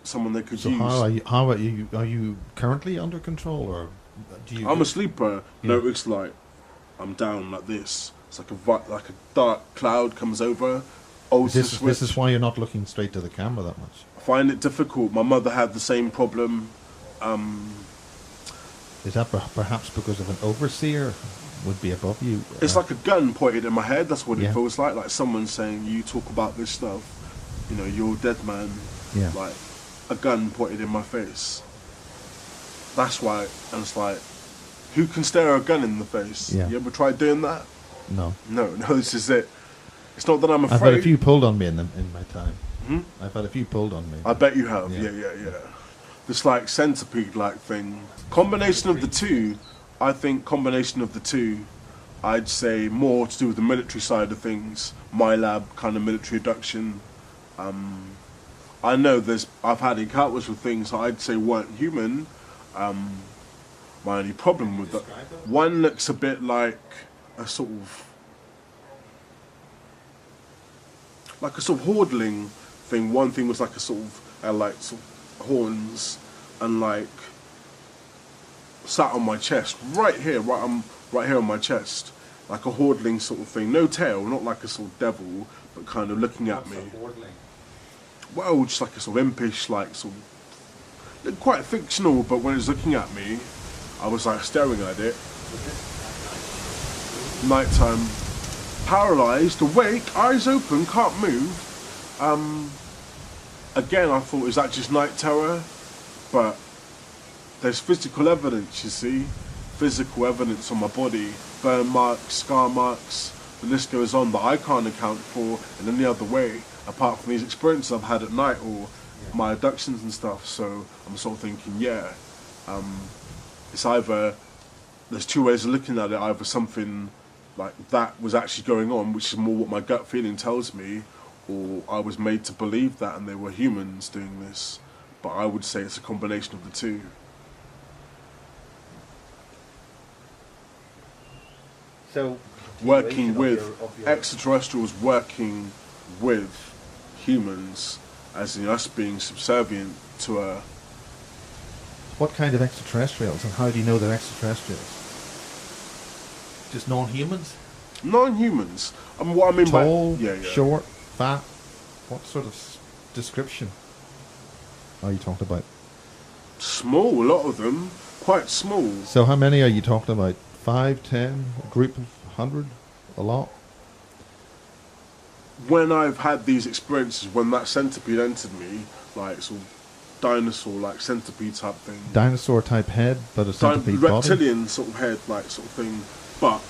someone they could So use. how are you? Are you currently under control, or do you? I'm a sleeper. Yeah. No, it's like I'm down like this. It's like like a dark cloud comes over. This is why you're not looking straight to the camera that much. I find it difficult. My mother had the same problem. Is that perhaps because of an overseer would be above you? It's like a gun pointed in my head. That's what Yeah. it feels like someone saying, "You talk about this stuff. You know, you're a dead man." Yeah. Like a gun pointed in my face. That's why. And it's like, who can stare a gun in the face? Yeah. You ever tried doing that? No. No. This is it. It's not that I'm afraid. I've had a few pulled on me in my time. Hmm? I've had a few pulled on me. I bet you have. Yeah. Yeah. This like centipede-like thing. Combination of the two. I think combination of the two. I'd say more to do with the military side of things. MILAB kind of military abduction. I know I've had encounters with things that I'd say weren't human. My only problem with that, one looks a bit like a sort of hordeling thing. One thing was like a sort of horns and like sat on my chest, right here on my chest, like a hordeling sort of thing. No tail, not like a sort of devil, but kind of looking at me. Well, just like a sort of impish, like sort of quite fictional. But when it was looking at me, I was like staring at it. Nighttime, paralysed, awake, eyes open, can't move. Again, I thought, is that just night terror? But there's physical evidence, you see. Physical evidence on my body. Burn marks, scar marks. The list goes on that I can't account for in any other way, apart from these experiences I've had at night or my abductions and stuff. So I'm sort of thinking, it's either, there's two ways of looking at it. Either something like that was actually going on, which is more what my gut feeling tells me, or I was made to believe that and they were humans doing this. But I would say it's a combination of the two. So, Working with extraterrestrials, working with humans, as in us being subservient to a. what kind of extraterrestrials, and how do you know they're extraterrestrials? Just non-humans? Non-humans. What I mean Tall, by short, fat. What sort of description are you talking about? Small, a lot of them, quite small. So how many are you talking about? 5, 10, a group of 100, a lot? When I've had these experiences, when that centipede entered me, like sort of dinosaur-like centipede type thing. Dinosaur type head, but a centipede body? Reptilian sort of head, like sort of thing. But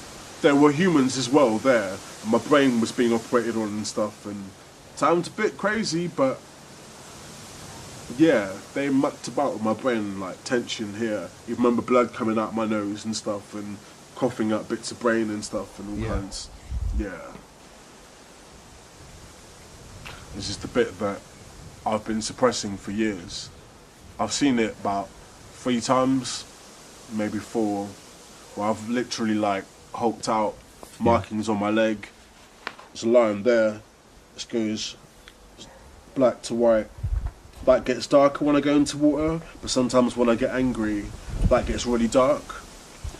there were humans as well there. And my brain was being operated on and stuff, and sounds a bit crazy, but yeah, they mucked about with my brain, like tension here. You remember blood coming out my nose and stuff, and coughing up bits of brain and stuff, and all kinds. Yeah. It's just a bit that I've been suppressing for years. I've seen it about 3 times, maybe 4, where I've literally like hulked out, markings on my leg. There's a line there. This goes black to white. That gets darker when I go into water, but sometimes when I get angry, that gets really dark.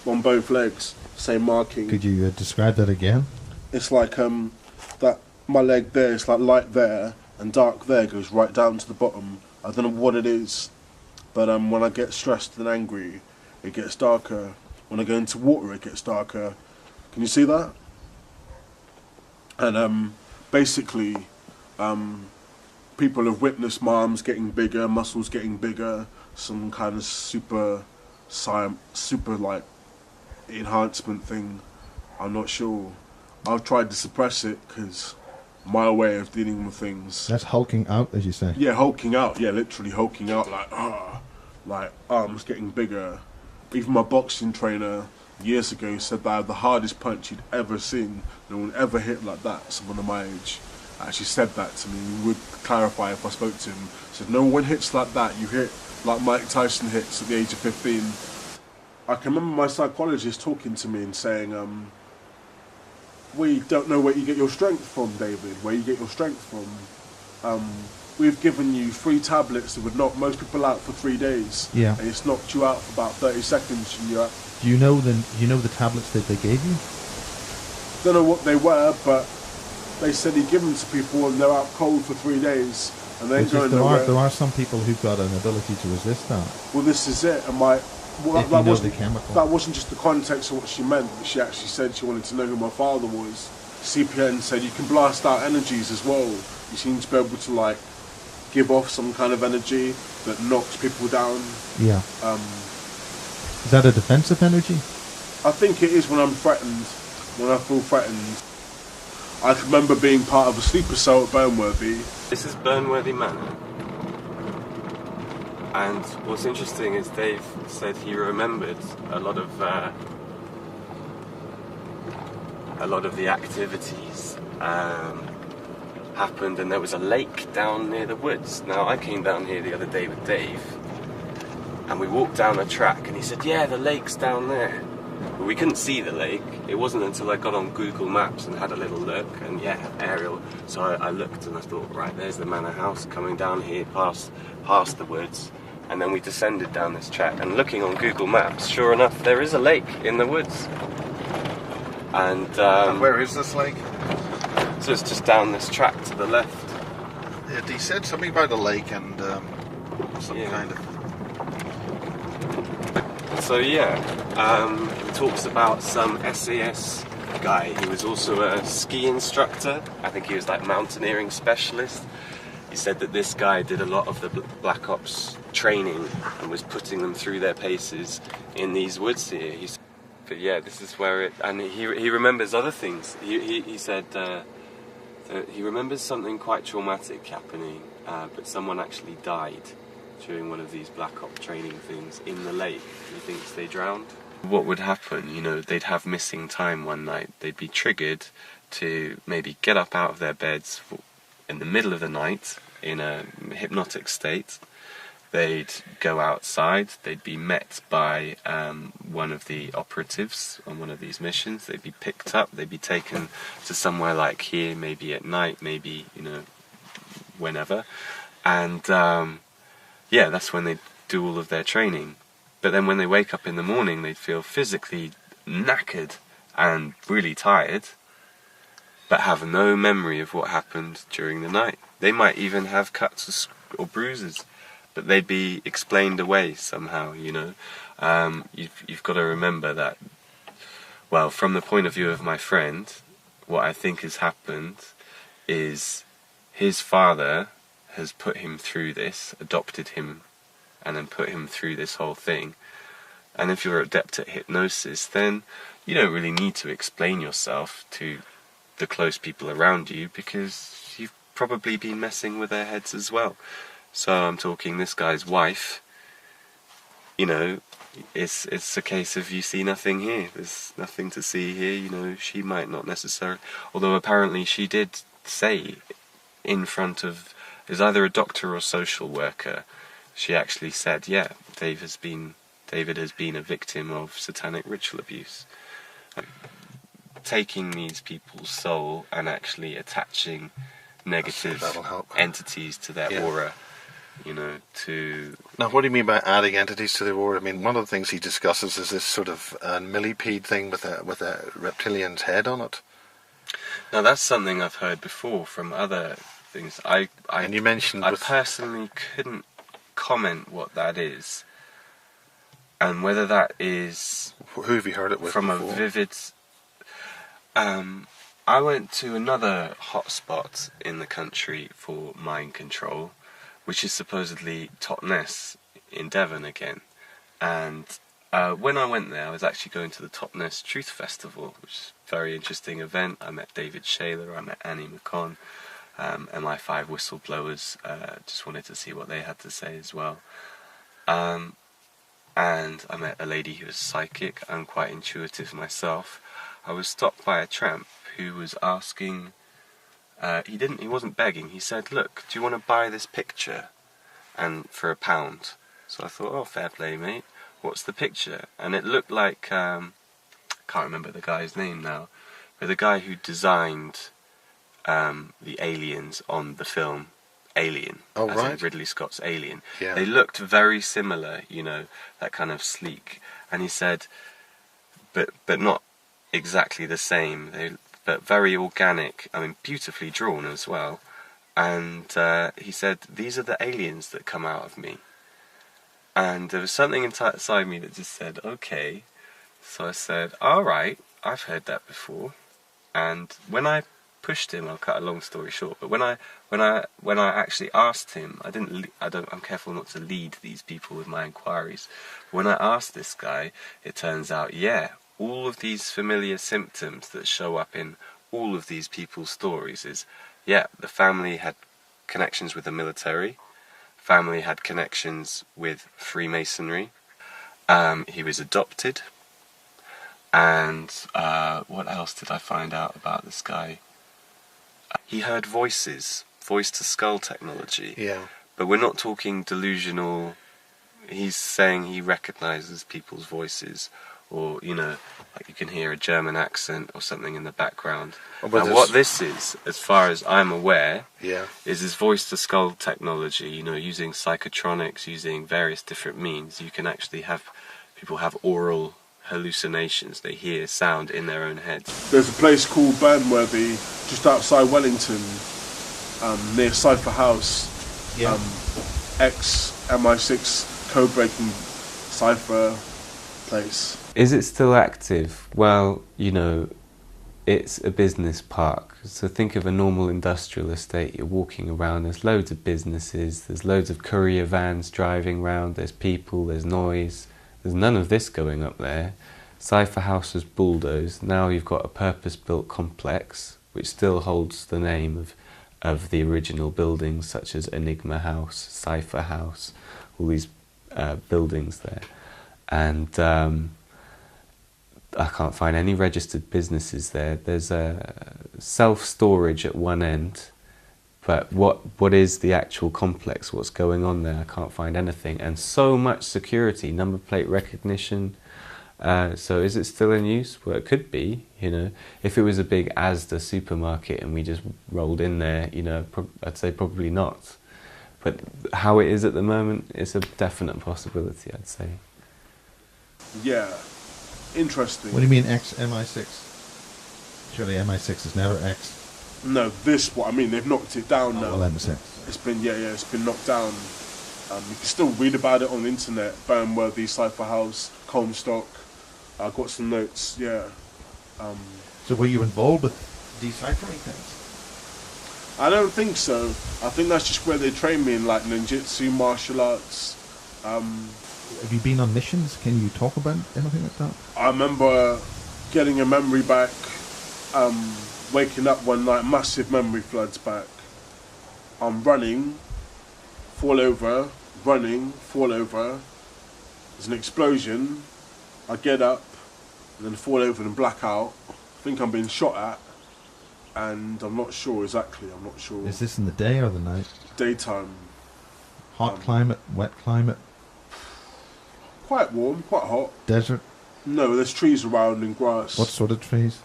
On both legs, same marking. Could you describe that again? It's like that my leg there, it's like light there, and dark there goes right down to the bottom. I don't know what it is, but when I get stressed and angry, it gets darker. When I go into water, it gets darker. Can you see that? And basically, people have witnessed my arms getting bigger, muscles getting bigger, some kind of super super like enhancement thing. I'm not sure. I've tried to suppress it because my way of dealing with things. That's hulking out, as you say. Yeah, hulking out. Yeah, literally hulking out, like arms getting bigger. Even my boxing trainer years ago said that I had the hardest punch he'd ever seen. No one ever hit like that. Someone of my age actually said that to me. He would clarify if I spoke to him. He said, no one hits like that. You hit like Mike Tyson hits at the age of 15. I can remember my psychologist talking to me and saying, we don't know where you get your strength from, David, where you get your strength from. We've given you 3 tablets that would knock most people out for 3 days. Yeah. And it's knocked you out for about 30 seconds and you're out. Do you know the tablets that they gave you? Don't know what they were, but they said he'd give them to people and they're out cold for 3 days. And they ain't going nowhere. There are some people who've got an ability to resist that. Well, this is it. And that wasn't just the context of what she meant. She actually said she wanted to know who my father was. CPN said you can blast out energies as well. You seem to be able to like give off some kind of energy that knocks people down. Yeah. Is that a defensive energy? I think it is when I'm threatened, when I feel threatened. I can remember being part of a sleeper cell at Burnworthy. This is Burnworthy Manor. And what's interesting is Dave said he remembered a lot of the activities happened, and there was a lake down near the woods. Now I came down here the other day with Dave, and we walked down a track, and he said, "Yeah, the lake's down there." But we couldn't see the lake. It wasn't until I got on Google Maps and had a little look, and yeah, aerial. So I looked and I thought, right, there's the manor house coming down here past the woods. And then we descended down this track, and looking on Google Maps, sure enough, there is a lake in the woods. And where is this lake? So it's just down this track to the left. Yeah, he said something about a lake and some kind of... So yeah, he talks about some SAS guy. He was also a ski instructor. I think he was like mountaineering specialist. He said that this guy did a lot of the Black Ops training and was putting them through their paces in these woods here. But yeah, this is where it... And he remembers other things. He said that he remembers something quite traumatic happening, but someone actually died during one of these Black Ops training things in the lake. He thinks they drowned. What would happen, you know, they'd have missing time one night. They'd be triggered to maybe get up out of their beds in the middle of the night in a hypnotic state. They'd go outside, they'd be met by one of the operatives on one of these missions. They'd be picked up, they'd be taken to somewhere like here, maybe at night, maybe, you know, whenever. And yeah, that's when they'd do all of their training. But then when they wake up in the morning, they'd feel physically knackered and really tired, but have no memory of what happened during the night. They might even have cuts or bruises, but they'd be explained away somehow, you know. You've got to remember that, well, from the point of view of my friend, what I think has happened is his father has put him through this, adopted him, and then put him through this whole thing. And if you're adept at hypnosis, then you don't really need to explain yourself to the close people around you, because you've probably been messing with their heads as well. So I'm talking this guy's wife, you know, it's a case of you see nothing here, there's nothing to see here, you know. She might not necessarily, although apparently she did say in front of, is either a doctor or social worker, she actually said, yeah, David has been a victim of satanic ritual abuse. Taking these people's soul and actually attaching negative entities to their aura, you know, to... Now, what do you mean by adding entities to their aura? I mean, one of the things he discusses is this sort of millipede thing with a reptilian's head on it. Now, that's something I've heard before from other things. And you mentioned... I personally couldn't comment what that is, and whether that is... Who have you heard it with from before? A vivid... I went to another hotspot in the country for mind control, which is supposedly Totnes in Devon again. And when I went there, I was actually going to the Totnes Truth Festival, which is a very interesting event. I met David Shaler, I met Annie McCon, MI5 whistleblowers. Just wanted to see what they had to say as well. And I met a lady who was psychic. I'm quite intuitive myself. I was stopped by a tramp who was asking. He wasn't begging. He said, "Look, do you want to buy this picture?" And for £1. So I thought, oh, fair play, mate. What's the picture? And it looked like, can't remember the guy's name now, but the guy who designed the aliens on the film Alien, as in Ridley Scott's Alien. Yeah. They looked very similar, you know, that kind of sleek. And he said, but not exactly the same, but very organic, I mean, beautifully drawn as well. And he said, these are the aliens that come out of me. And there was something inside me that just said, okay. So I said, alright, I've heard that before. And when I pushed him, I'll cut a long story short, but when I actually asked him, I'm careful not to lead these people with my inquiries. When I asked this guy, it turns out, yeah, all of these familiar symptoms that show up in all of these people's stories is, yeah, the family had connections with the military, family had connections with Freemasonry, he was adopted, and what else did I find out about this guy? He heard voices, voice-to-skull technology. Yeah. But we're not talking delusional. He's saying he recognises people's voices, or, you know, like you can hear a German accent or something in the background. Oh, and what this is, as far as I'm aware, yeah, is this voice-to-skull technology, you know, using psychotronics, using various different means. You can actually have people have oral hallucinations. They hear sound in their own heads. There's a place called Burnworthy, just outside Wellington, near Cipher House. Yeah. Ex-MI6 code-breaking Cipher place. Is it still active? Well, you know, it's a business park. So think of a normal industrial estate. You're walking around, there's loads of businesses, there's loads of courier vans driving around, there's people, there's noise. There's none of this going up there. Cipher House was bulldozed. Now you've got a purpose-built complex, which still holds the name of the original buildings, such as Enigma House, Cipher House, all these buildings there. And I can't find any registered businesses there. There's a self-storage at one end, but what is the actual complex? What's going on there? I can't find anything. And so much security, number plate recognition. So is it still in use? Well, it could be, you know. If it was a big Asda supermarket and we just rolled in there, you know, I'd say probably not. But how it is at the moment, it's a definite possibility, I'd say. Yeah, interesting. What do you mean ex-MI6? Surely MI6 is never X. No, what I mean, they've knocked it down now. Well, MI6. It's been, it's been knocked down. You can still read about it on the internet. Burnworthy, Cipher House, Comstock. I've got some notes, yeah. So were you involved with deciphering things? I don't think so. I think that's just where they train me in, like, ninjutsu, martial arts. Have you been on missions? Can you talk about anything like that? I remember getting a memory back, waking up one night, massive memory floods back. I'm running, fall over, running, fall over. There's an explosion. I get up, and then fall over and black out. I think I'm being shot at, and I'm not sure exactly. I'm not sure. Is this in the day or the night? Daytime. Hot climate, wet climate? Quite warm, quite hot. Desert? No, there's trees around and grass. What sort of trees?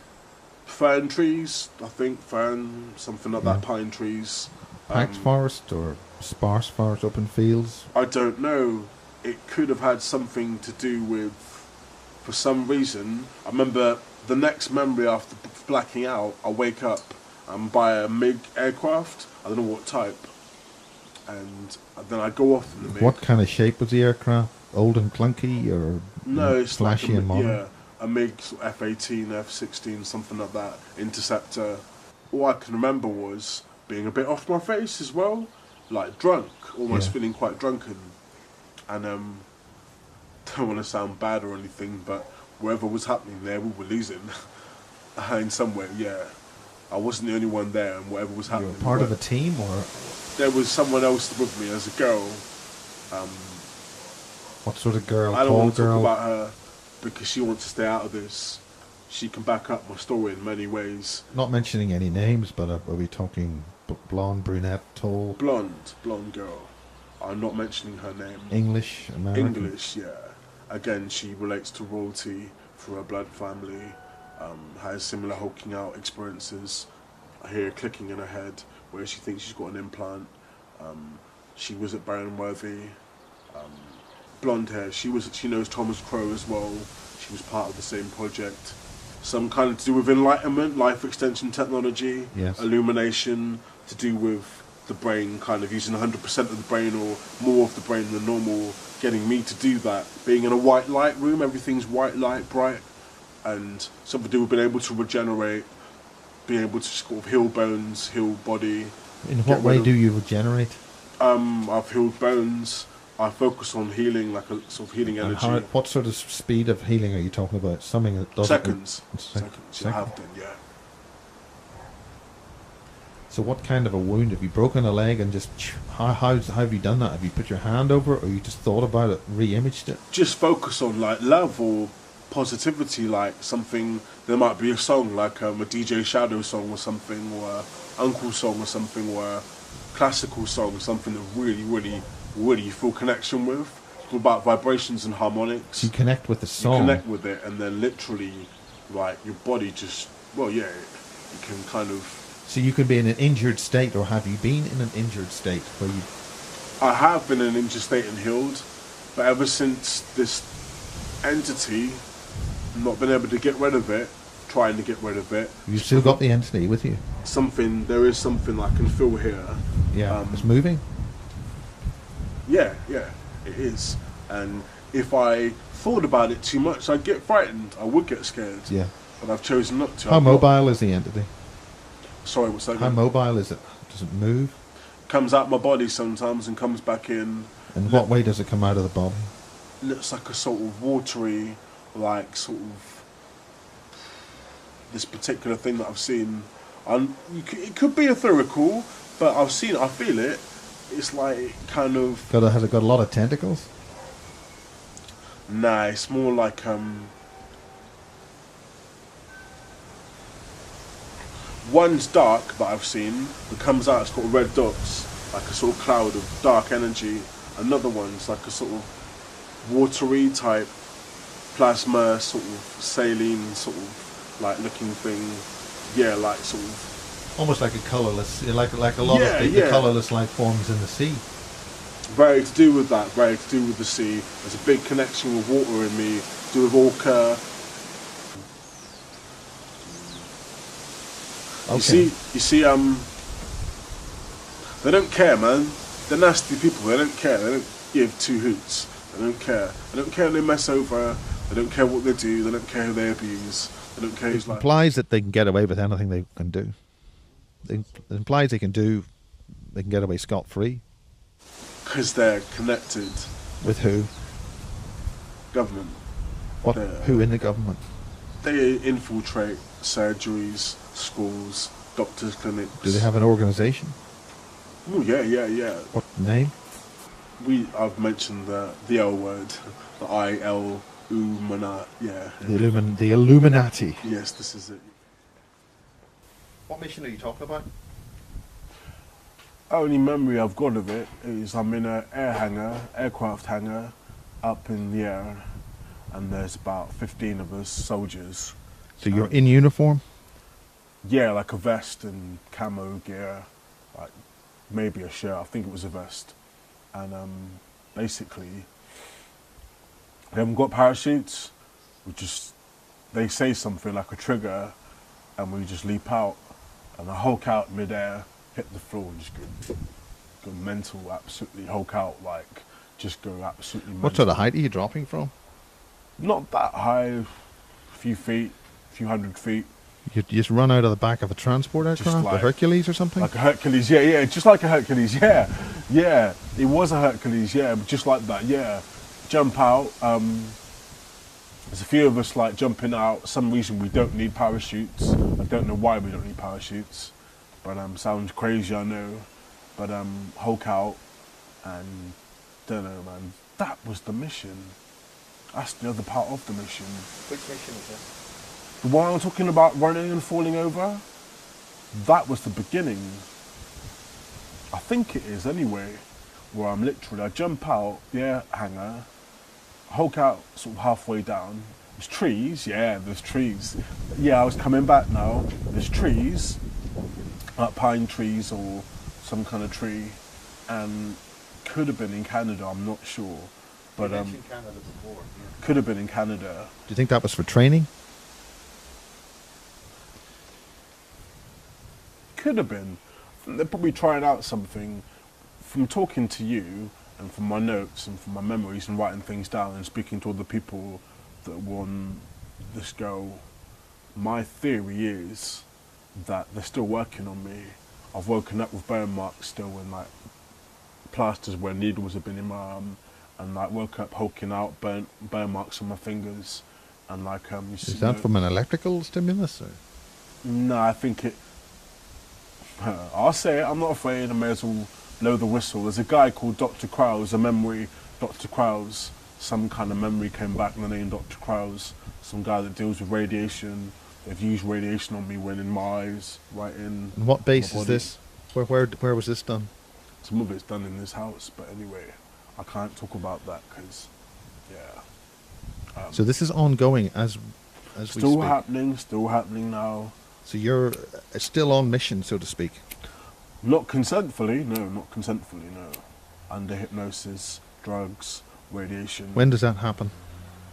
Fern trees, I think. Fern, something like that. Pine trees. Packed forest or sparse forest, open fields? I don't know. It could have had something to do with, for some reason, I remember the next memory after blacking out, I wake up by a MiG aircraft. I don't know what type. And then I go off in the MiG. What kind of shape was the aircraft? Old and clunky or no, it's flashy like and modern? Yeah, a MiG F-18, F-16, something like that, Interceptor. All I can remember was being a bit off my face as well, like drunk, almost feeling quite drunken. And don't want to sound bad or anything, but whatever was happening there, we were losing. In some way, yeah. I wasn't the only one there, and whatever was happening. You were part of a team, or there was someone else with me as a girl. what sort of girl? I don't Tall want to girl? talk about her because she wants to stay out of this. She can back up my story in many ways. Not mentioning any names, but are we talking blonde, brunette, tall? Blonde girl. I'm not mentioning her name. English, American? English, yeah. Again, she relates to royalty through her blood family. Has similar hulking out experiences. I hear clicking in her head where she thinks she's got an implant. She was at Burnworthy. Blonde hair. She knows Thomas Crow as well. She was part of the same project. Some kind of to do with enlightenment, life extension technology, yes. Illumination, to do with the brain, kind of using 100% of the brain or more of the brain than normal, getting me to do that. Being in a white light room, everything's white light, bright, and something to do with being able to regenerate, being able to sort of heal bones, heal body. In what way do you regenerate? I've healed bones. I focus on healing, like a sort of healing energy. And what sort of speed of healing are you talking about? Something that doesn't... Seconds. Seconds. I have done, yeah. So what kind of a wound? Have you broken a leg and just... How have you done that? Have you put your hand over it, or you just thought about it, re-imaged it? Just focus on like love or positivity, like something. There might be a song like a DJ Shadow song or something, or a Uncle song or something, or a classical song, something that really you feel connection with. It's all about vibrations and harmonics. You connect with the song. You connect with it, and then literally, like, your body just, well, yeah, you can kind of... So you could be in an injured state, or have you been in an injured state where you... I have been in an injured state and healed, but ever since this entity, not been able to get rid of it, trying to get rid of it. You've still got the entity with you? There is something I can feel here. Yeah, it's moving? Yeah, it is. And if I thought about it too much, I'd get frightened. I would get scared. Yeah. But I've chosen not to. How mobile is the entity? Sorry, what's that? How mobile is it? Does it move? Comes out my body sometimes and comes back in. And what way does it come out of the body? Looks like a sort of watery, like sort of this particular thing that I've seen. It could be etherical, but I feel it. It's like kind of... Has it got a lot of tentacles? Nah, it's more like one's dark that I've seen that comes out, it's got red dots, like a sort of cloud of dark energy. Another one's like a sort of watery type plasma, sort of saline, sort of like looking thing. Yeah, like sort of... Almost like a colourless, like a lot of the colourless life forms in the sea. Very to do with that, very to do with the sea. There's a big connection with water in me, to do with orca. Okay. You see, they don't care, man. They're nasty people, they don't care. They don't give two hoots. They don't care. They don't care if they mess over. They don't care what they do. They don't care who they abuse. They don't care who's like... It implies that they can get away with anything they can do. It implies they can get away scot-free. Because they're connected. With who? Government. Who in the government? They infiltrate surgeries, schools, doctors' clinics. Do they have an organisation? Oh yeah. What name? I've mentioned the L word, the Illuminati. Yeah. The Illuminati. Yes, this is it. What mission are you talking about? Only memory I've got of it is I'm in an aircraft hangar, up in the air, and there's about 15 of us soldiers. So you're in uniform? Yeah, like a vest and camo gear, like maybe a shirt. I think it was a vest, and basically we haven't got parachutes. They say something like a trigger, and we just leap out, and I hulk out midair, hit the floor, and just go mental, absolutely hulk out, like just go absolutely mental. What sort of height are you dropping from? Not that high, a few feet, a few hundred feet. You just run out of the back of a transport aircraft, like a Hercules or something? Like a Hercules, yeah, just like a Hercules, yeah. It was a Hercules, yeah, but just like that, yeah. jump out. There's a few of us like jumping out. For some reason we don't need parachutes. I don't know why we don't need parachutes, but sounds crazy, I know. But Hulk out, and don't know, man. That was the mission. That's the other part of the mission. Which mission is that? The one I'm talking about, running and falling over. That was the beginning. I think it is anyway. Where I'm literally, I jump out the air hangar, Hulk out sort of halfway down. There's trees, yeah, there's trees. Yeah, I was coming back now. There's trees, like pine trees or some kind of tree, and could have been in Canada, I'm not sure. But Canada before, yeah. could have been in Canada. Do you think that was for training? Could have been. They're probably trying out something. From talking to you and from my notes and from my memories and writing things down and speaking to other people that were on this go, my theory is that they're still working on me. I've woken up with burn marks still and like plasters where needles have been in my arm, and like woke up hulking out burn marks on my fingers, and like Is that from an electrical stimulus? Or? No, I think it. I'll say it. I'm not afraid. I may as well blow the whistle. There's a guy called Dr. Krause, a memory, Dr. Krause, some kind of memory came back in the name Dr. Krause, some guy that deals with radiation. They've used radiation on me when in my eyes, right in. And what base is this? Where was this done? Some of it's done in this house, but anyway, I can't talk about that because, yeah. So this is ongoing as we speak. Still happening now. So you're still on mission, so to speak. Not consentfully, no. Under hypnosis, drugs, radiation. When does that happen?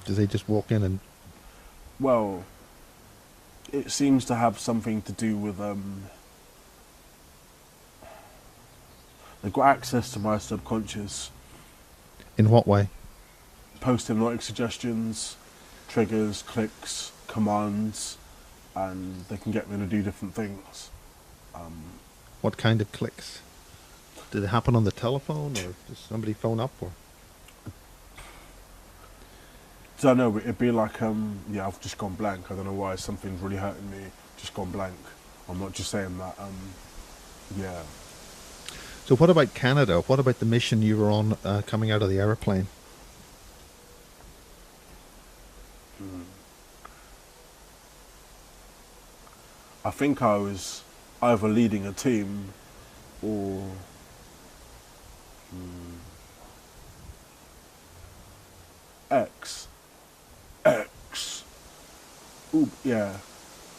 Do they just walk in and... Well, it seems to have something to do with... they've got access to my subconscious. In what way? Post-hypnotic suggestions, triggers, clicks, commands, and they can get me to do different things. What kind of clicks? Did it happen on the telephone, or does somebody phone up? Or don't know, it'd be like, yeah, I've just gone blank. I don't know why, something's really hurting me, just gone blank. I'm not just saying that, yeah. So what about Canada? What about the mission you were on coming out of the aeroplane? I think I was either leading a team or X. Ooh, yeah,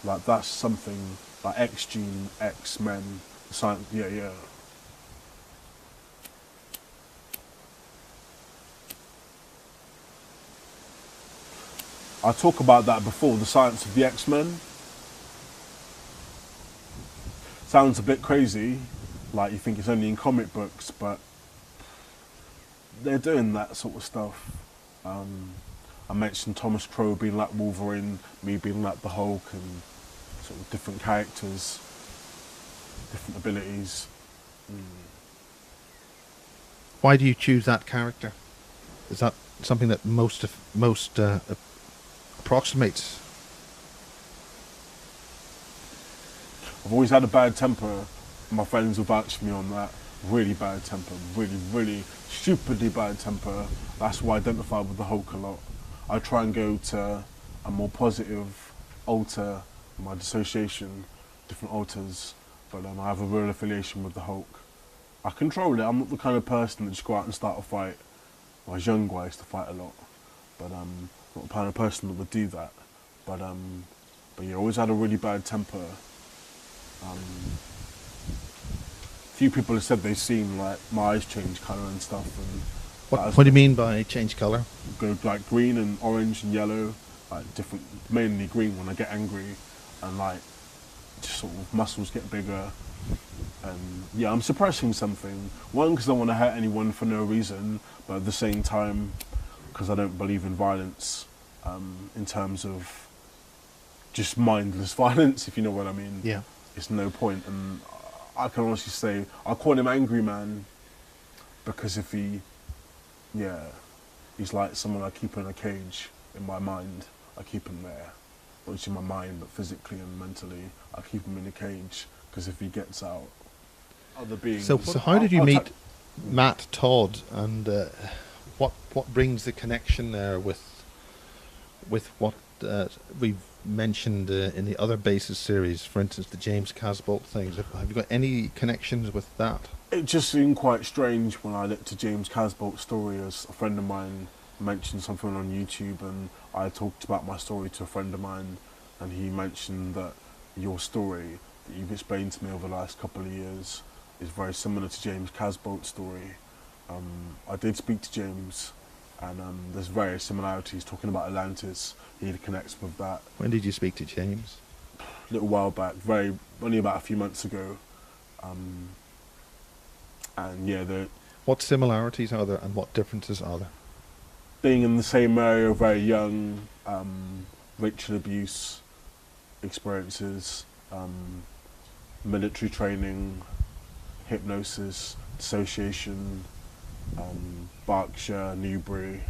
like that's something like X gene, X Men, science. Yeah. I talk about that before, the science of the X-Men. Sounds a bit crazy, like you think it's only in comic books, but they're doing that sort of stuff. I mentioned Thomas Crow being like Wolverine, me being like the Hulk, and sort of different characters, different abilities. Why do you choose that character? Is that something that most approximates? I've always had a bad temper. My friends will vouch for me on that. Really bad temper. Really stupidly bad temper. That's why I identify with the Hulk a lot. I try and go to a more positive alter, my dissociation, different alters, but I have a real affiliation with the Hulk. I control it. I'm not the kind of person that just go out and start a fight. When I was younger, I used to fight a lot, but I'm not the kind of person that would do that. But yeah, I always had a really bad temper. Few people have said they've seen like my eyes change colour and stuff. And what do you mean by change colour? Go like green and orange and yellow, like different, mainly green when I get angry, and like just sort of muscles get bigger. And yeah, I'm suppressing something. One, because I don't want to hurt anyone for no reason, but at the same time, because I don't believe in violence, in terms of just mindless violence, if you know what I mean. Yeah. It's no point, and I can honestly say I call him Angry Man because if he, yeah, he's like someone I keep in a cage in my mind. I keep him there, not just in my mind, but physically and mentally. I keep him in a cage, because if he gets out, other beings... So how did you meet Matt Todd, and what brings the connection there with what we've mentioned in the other Basis series, for instance, the James Casbolt things? Have you got any connections with that? It just seemed quite strange when I looked at James Casbolt's story, as a friend of mine mentioned something on YouTube, and I talked about my story to a friend of mine, and he mentioned that your story that you've explained to me over the last couple of years is very similar to James Casbolt's story. I did speak to James, and there's various similarities. Talking about Atlantis, he connects with that. When did you speak to James? A little while back, only about a few months ago. And yeah, what similarities are there and what differences are there? Being in the same area, very young, ritual abuse experiences, military training, hypnosis, dissociation, Berkshire, Newbury,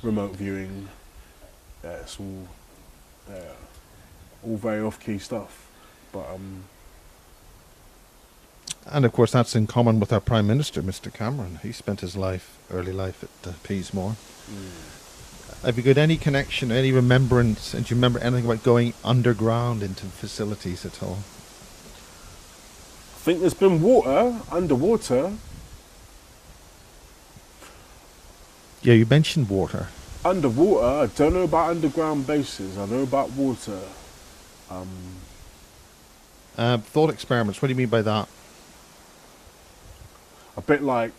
remote viewing. Yeah, it's all very off-key stuff. But and of course that's in common with our Prime Minister, Mr. Cameron. He spent his early life at Peasmore. Have you got any connection, any remembrance, and do you remember anything about going underground into facilities at all? I think there's been water, underwater. Yeah, you mentioned water. Underwater, I don't know about underground bases, I know about water. Thought experiments, what do you mean by that? A bit like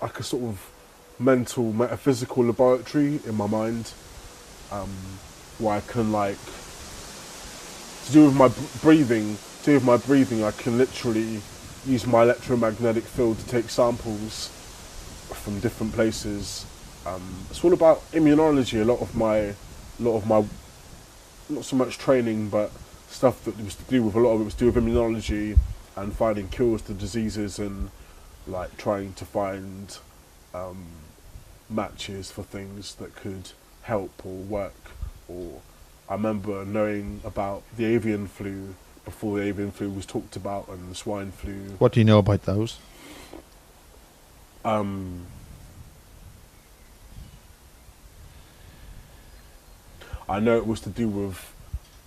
a sort of mental, metaphysical laboratory in my mind, where I can, like, to do with my breathing, I can literally use my electromagnetic field to take samples from different places. It's all about immunology. A lot of my, not so much training, but stuff that was to do with, a lot of it was to do with immunology and finding cures to diseases, and like trying to find matches for things that could help or work. Or I remember knowing about the avian flu before the avian flu was talked about, and the swine flu. What do you know about those? I know it was to do with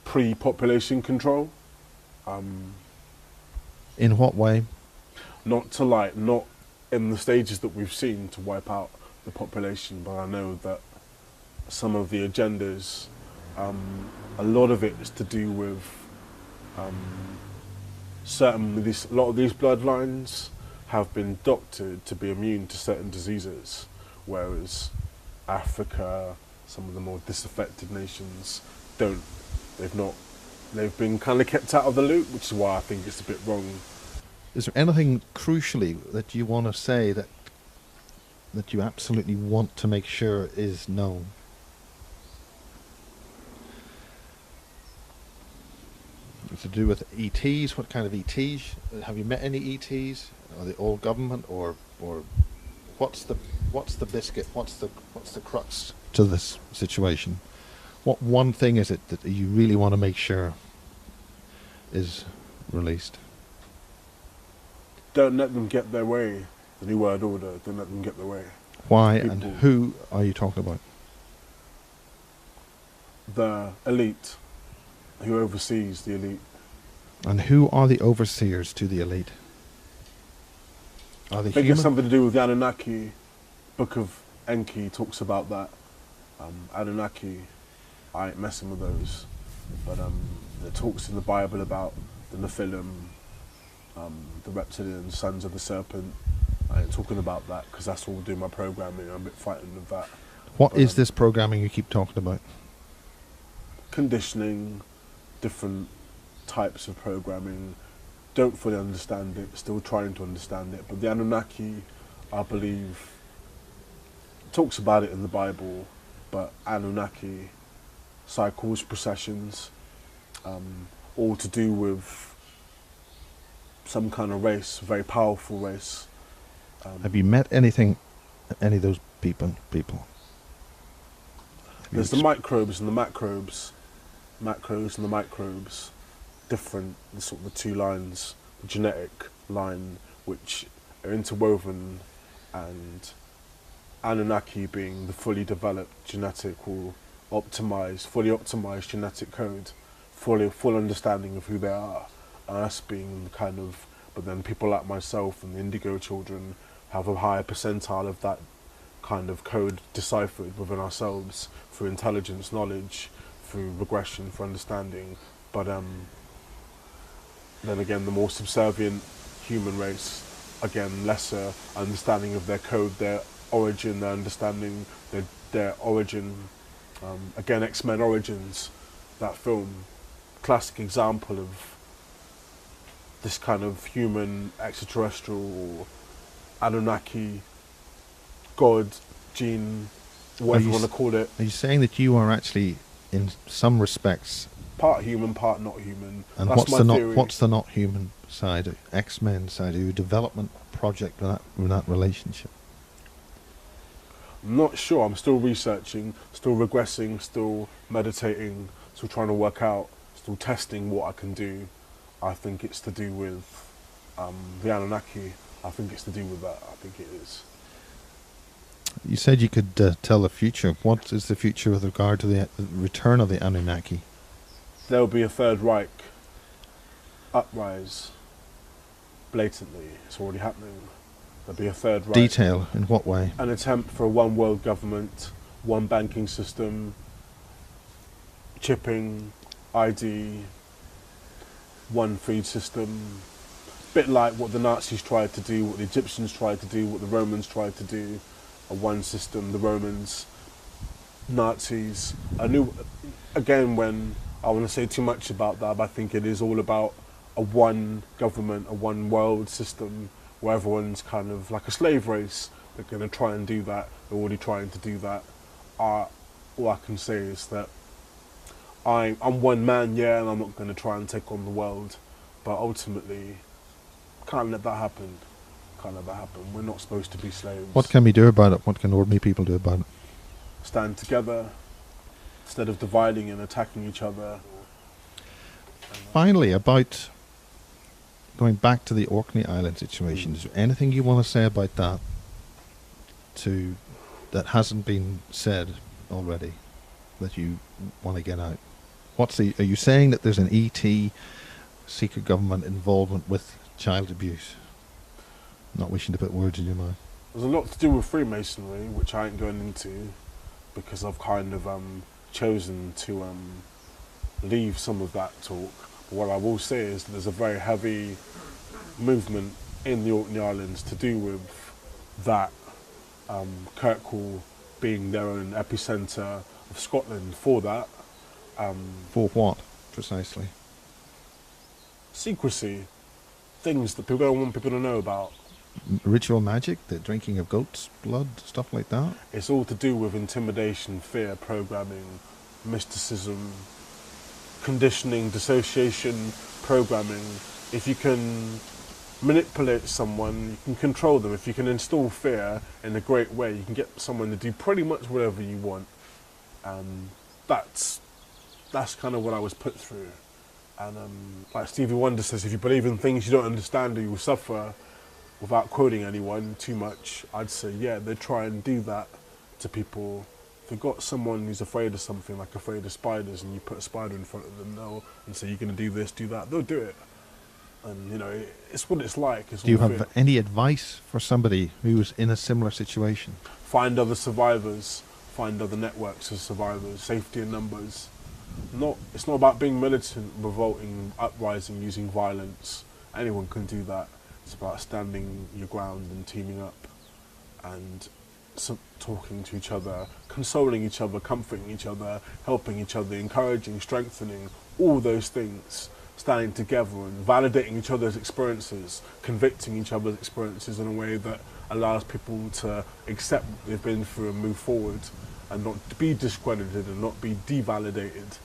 pre-population control. In what way? Not in the stages that we've seen to wipe out the population, but I know that some of the agendas, a lot of it is to do with a lot of these bloodlines have been doctored to be immune to certain diseases, whereas Africa, some of the more disaffected nations, don't. They've been kind of kept out of the loop, which is why I think it's a bit wrong. Is there anything crucially that you want to say that you absolutely want to make sure is known? To do with ETs? What kind of ETs? Have you met any ETs? Are they all government, or what's the biscuit? What's the crux to this situation? What one thing is it that you really want to make sure is released? Don't let them get their way. The New World Order, don't let them get their way. Why and who are you talking about? The elite, who oversees the elite. And who are the overseers to the elite? Are they I think human? it's something to do with the Anunnaki. Book of Enki talks about that. Anunnaki, I ain't messing with those. But there talks in the Bible about the Nephilim, the reptilians, sons of the serpent. I ain't talking about that because that's all doing my programming. I'm a bit frightened of that. What is this programming you keep talking about? Conditioning, different types of programming. Don't fully understand it, still trying to understand it. But the Anunnaki, I believe, talks about it in the Bible, but Anunnaki, cycles, processions, all to do with some kind of race, a very powerful race, Have you met any of those people? There's the microbes and the macrobes and the microbes, different, sort of the two lines, the genetic line, which are interwoven, and Anunnaki being the fully developed genetic or fully optimized genetic code, full understanding of who they are, and us being kind of, but then people like myself and the indigo children have a higher percentile of that kind of code deciphered within ourselves through intelligence, knowledge, through regression, for understanding. But then again, the more subservient human race, again, lesser understanding of their code, their origin, their understanding, their origin. Again, X-Men Origins, that film, classic example of this kind of human, extraterrestrial, or Anunnaki, God, gene, whatever you want to call it. Are you saying that you are actually, in some respects, part human, part not human? And that's my theory. What's the not human side, X-Men side, your development project with that relationship? I'm not sure. I'm still researching, still regressing, still meditating, still trying to work out, still testing what I can do. I think it's to do with the Anunnaki. I think it's to do with that. I think it is. You said you could tell the future. What is the future with regard to the return of the Anunnaki? There'll be a Third Reich uprise. Blatantly, it's already happening. There'll be a Third Reich. Detail, in what way? An attempt for a one world government, one banking system, chipping, ID, one food system. Bit like what the Nazis tried to do, what the Egyptians tried to do, what the Romans tried to do. A one system, the Romans, Nazis. Again, when I want to say too much about that, but I think it is all about a one government, a one world system, where everyone's kind of like a slave race. They're going to try and do that. They're already trying to do that. All I can say is that I'm one man, yeah, and I'm not going to try and take on the world, but ultimately, can't let that happen. Can't let that happen. We're not supposed to be slaves. What can we do about it? What can ordinary people do about it? Stand together instead of dividing and attacking each other. Finally, about going back to the Orkney Island situation, is there anything you want to say about that that hasn't been said already, that you want to get out? Are you saying that there's an ET secret government involvement with child abuse? Not wishing to put words in your mouth. There's a lot to do with Freemasonry, which I ain't going into, because I've kind of chosen to leave some of that talk. But what I will say is that there's a very heavy movement in the Orkney Islands to do with that, Kirkwall being their own epicentre of Scotland for that. For what, precisely? Secrecy. Things that people don't want people to know about. Ritual magic, the drinking of goat's blood, stuff like that? It's all to do with intimidation, fear, programming, mysticism, conditioning, dissociation, programming. If you can manipulate someone, you can control them. If you can install fear in a great way, you can get someone to do pretty much whatever you want. And that's kind of what I was put through. And like Stevie Wonder says, if you believe in things you don't understand, or you will suffer. Without quoting anyone too much, I'd say, yeah, they try and do that to people. If you've got someone who's afraid of something, like afraid of spiders, and you put a spider in front of them, and say, you're going to do this, do that, they'll do it. And, you know, it's what it's like. Do you have any advice for somebody who's in a similar situation? Find other survivors, find other networks of survivors, safety in numbers. It's not about being militant, revolting, uprising, using violence. Anyone can do that. It's about standing your ground and teaming up and talking to each other, consoling each other, comforting each other, helping each other, encouraging, strengthening, all those things, standing together and validating each other's experiences, convicting each other's experiences in a way that allows people to accept what they've been through and move forward and not be discredited and not be devalidated.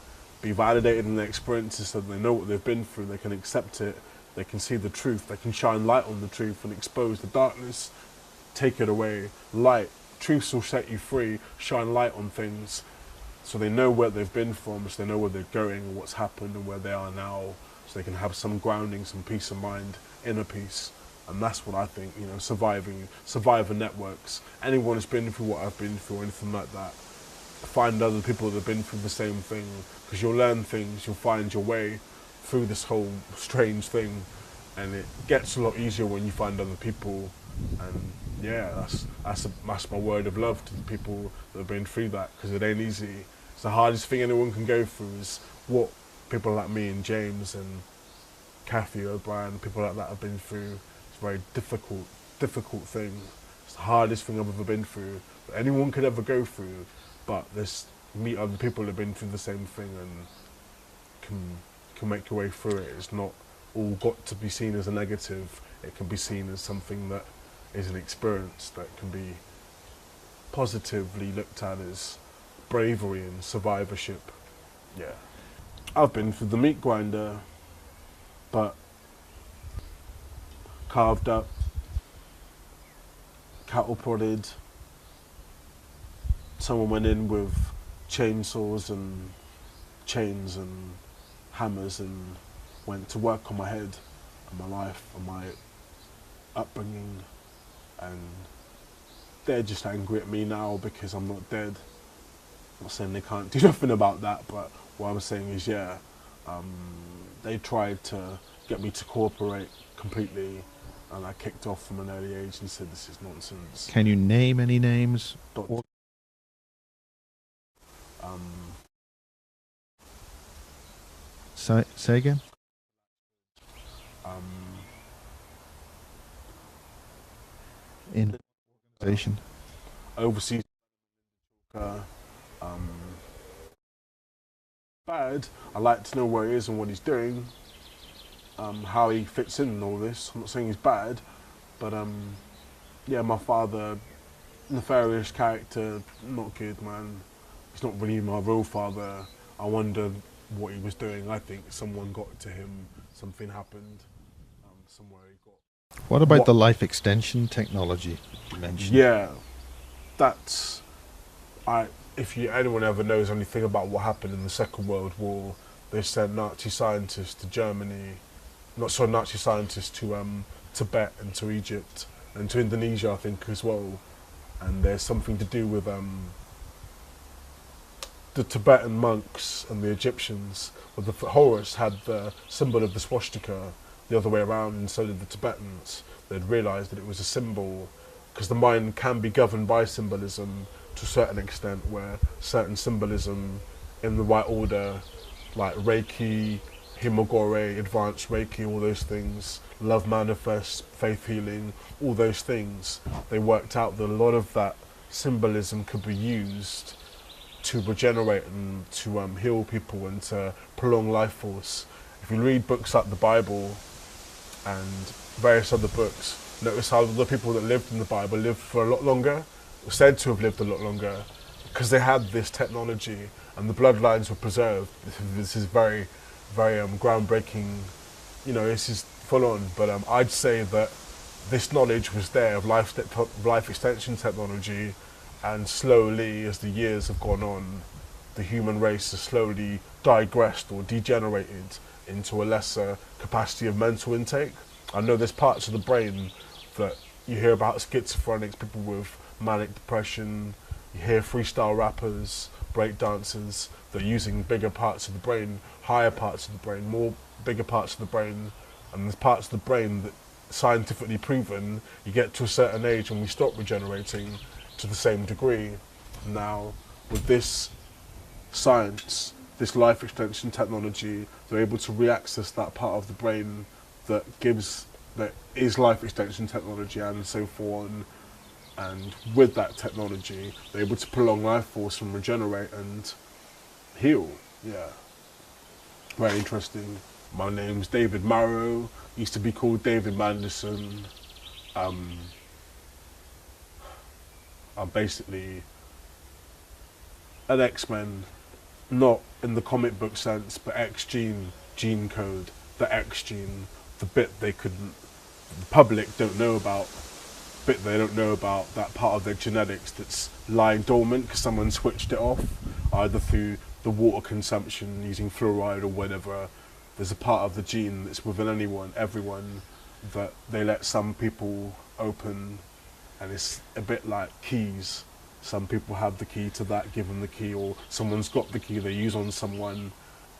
Be validated in their experiences so that they know what they've been through, they can accept it. They can see the truth, they can shine light on the truth and expose the darkness take it away. Light, truth will set you free, shine light on things so they know where they've been from, so they know where they're going and what's happened and where they are now, so they can have some grounding, some peace of mind, inner peace. And that's what I think, you know, survivor networks. Anyone who's been through what I've been through or anything like that, find other people that have been through the same thing, because you'll learn things, you'll find your way through this whole strange thing, and it gets a lot easier when you find other people. And yeah, that's my word of love to the people that have been through that, because it ain't easy. It's the hardest thing anyone can go through, is what people like me and James and Kathy O'Brien, people like that have been through. It's a very difficult thing. It's the hardest thing I've ever been through, that anyone could ever go through. But meet other people that have been through the same thing and can make your way through it. It's not all got to be seen as a negative. It can be seen as something that is an experience that can be positively looked at as bravery and survivorship. Yeah. I've been through the meat grinder, but carved up, cattle prodded. Someone went in with chainsaws and chains and hammers and went to work on my head and my life and my upbringing, and they're just angry at me now because I'm not dead. I'm not saying they can't do nothing about that, but what I'm saying is, yeah, they tried to get me to cooperate completely, and I kicked off from an early age and said, this is nonsense. Can you name any names? Say again? In organization. Overseas. Bad. I like to know where he is and what he's doing, how he fits in all this. I'm not saying he's bad, but yeah, my father, nefarious character, not good, man. He's not really my real father. I wonder what he was doing. I think someone got to him, something happened, somewhere he got. What about the life extension technology you mentioned? Yeah, that's, if anyone ever knows anything about what happened in the Second World War, they sent Nazi scientists to Germany, Nazi scientists to Tibet and to Egypt and to Indonesia, I think, as well. And there's something to do with the Tibetan monks and the Egyptians. Well, the Horus had the symbol of the swastika the other way around, and so did the Tibetans. They'd realised that it was a symbol, because the mind can be governed by symbolism to a certain extent, where certain symbolism in the right order, like Reiki, Himogore, advanced Reiki, all those things, love manifest, faith healing, all those things, they worked out that a lot of that symbolism could be used to regenerate and to heal people and to prolong life force. If you read books like the Bible and various other books, notice how the people that lived in the Bible lived for a lot longer, were said to have lived a lot longer, because they had this technology and the bloodlines were preserved. This is very, very groundbreaking, you know, this is full on, but I'd say that this knowledge was there of life extension technology, and slowly, as the years have gone on, the human race has slowly digressed or degenerated into a lesser capacity of mental intake. I know there's parts of the brain that you hear about schizophrenics, people with manic depression, you hear freestyle rappers, break dancers, they're using bigger parts of the brain, higher parts of the brain, more bigger parts of the brain, and there's parts of the brain that scientifically proven you get to a certain age and we stop regenerating to the same degree. Now, with this science, this life extension technology, they're able to re-access that part of the brain that is life extension technology and so forth. And with that technology, they're able to prolong life force and regenerate and heal. Yeah, very interesting. My name's David Marrow. Used to be called David Manderson. I'm basically an X-Men, not in the comic book sense, but X-gene, gene code, the X gene, the bit the public don't know about. bit they don't know about, that part of their genetics that's lying dormant because someone switched it off, either through the water consumption using fluoride or whatever. There's a part of the gene that's within everyone, that they let some people open, and it's a bit like keys. Some people have the key to that, give them the key, or someone's got the key they use on someone,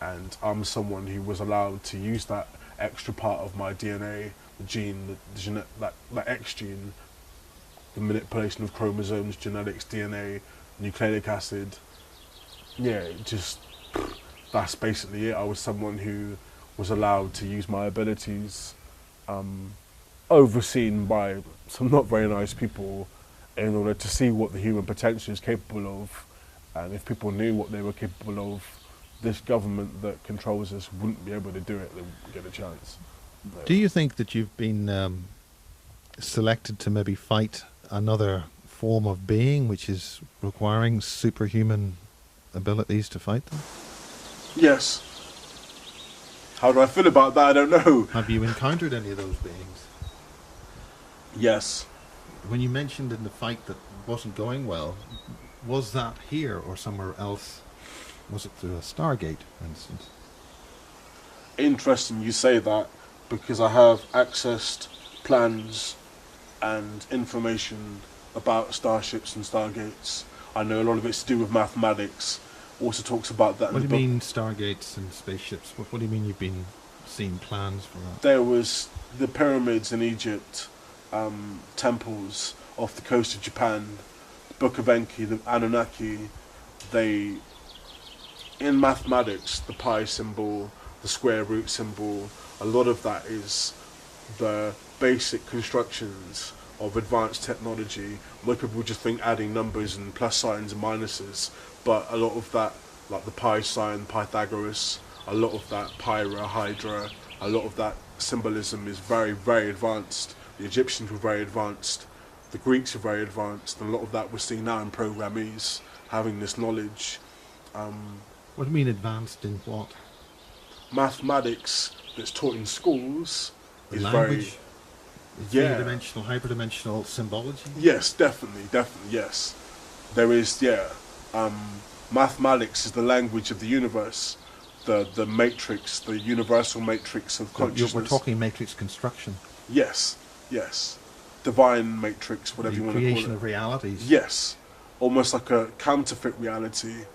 and I'm someone who was allowed to use that extra part of my DNA, the gene, that X gene, the manipulation of chromosomes, genetics, DNA, nucleic acid. Yeah, that's basically it. I was someone who was allowed to use my abilities, overseen by some not very nice people, in order to see what the human potential is capable of. And if people knew what they were capable of, this government that controls us wouldn't be able to do it. They wouldn't get a chance. No. Do you think that you've been selected to maybe fight another form of being which is requiring superhuman abilities to fight them? Yes. How do I feel about that? I don't know. Have you encountered any of those beings? Yes. When you mentioned in the fight that wasn't going well, was that here or somewhere else? Was it through a Stargate, for instance? Interesting you say that, because I have accessed plans and information about starships and stargates. I know a lot of it's to do with mathematics. Also talks about that in the book. What do you mean stargates and spaceships? What do you mean you've been seeing plans for that? There was the pyramids in Egypt, temples off the coast of Japan, the Book of Enki, the Anunnaki. They, in mathematics, the pi symbol, the square root symbol, a lot of that is the basic constructions of advanced technology. Most people just think adding numbers and plus signs and minuses, but a lot of that, like the pi sign, Pythagoras, a lot of that Pyra, Hydra, a lot of that symbolism is very, very advanced. The Egyptians were very advanced, the Greeks were very advanced, and a lot of that we're seeing now in programmees, having this knowledge. What do you mean advanced in what? Mathematics that's taught in schools The is language? very... Three-dimensional, hyperdimensional symbology? Yes, definitely, yes. There is, mathematics is the language of the universe, the matrix, the universal matrix of consciousness. We're talking matrix construction. Yes. Divine matrix, whatever you want to call it. The creation of realities. Yes. Almost like a counterfeit reality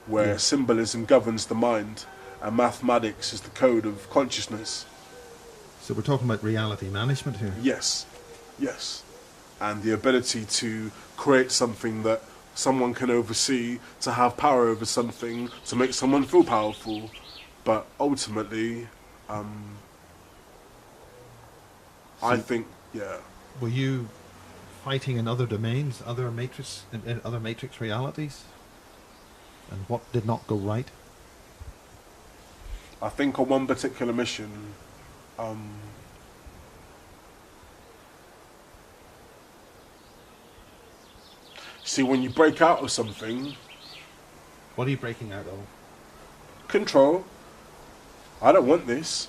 where symbolism governs the mind and mathematics is the code of consciousness. So we're talking about reality management here? Yes. And the ability to create something that someone can oversee, to have power over something, to make someone feel powerful. But ultimately, I think, Were you fighting in other domains, other matrix realities? And what did not go right? I think on one particular mission, see, when you break out of something... What are you breaking out of? Control. I don't want this.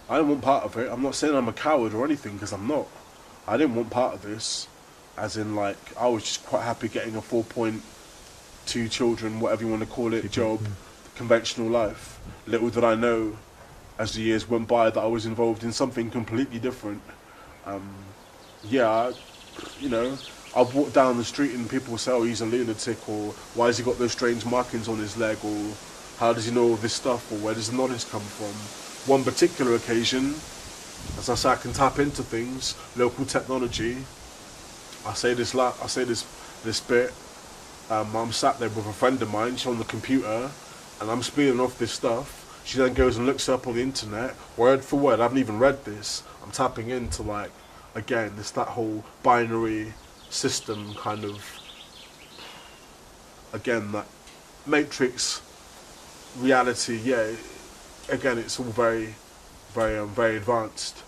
I don't want part of it. I'm not saying I'm a coward or anything, because I'm not. I didn't want part of this. As in, like, I was just quite happy getting a 4.2 children, whatever you want to call it, job, conventional life. Little did I know, as the years went by, that I was involved in something completely different. I've walked down the street and people say, oh, he's a lunatic, or why has he got those strange markings on his leg, or how does he know all this stuff, or where does the knowledge come from? One particular occasion, as I say, I can tap into things, local technology. I say this bit. I'm sat there with a friend of mine, she's on the computer, and I'm spilling off this stuff. She then goes and looks up on the internet, word for word. I haven't even read this. I'm tapping into, like, again, that whole binary system kind of, again, that matrix reality. Again, it's all very, very, very advanced.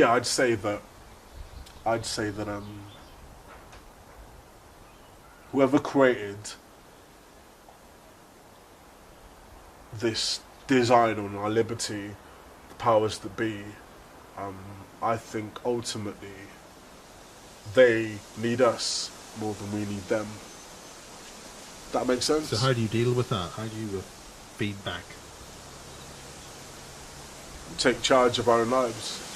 I'd say that whoever created this design on our liberty, the powers that be, I think ultimately they need us more than we need them. That makes sense? So how do you deal with that? How do you feed back? Take charge of our own lives.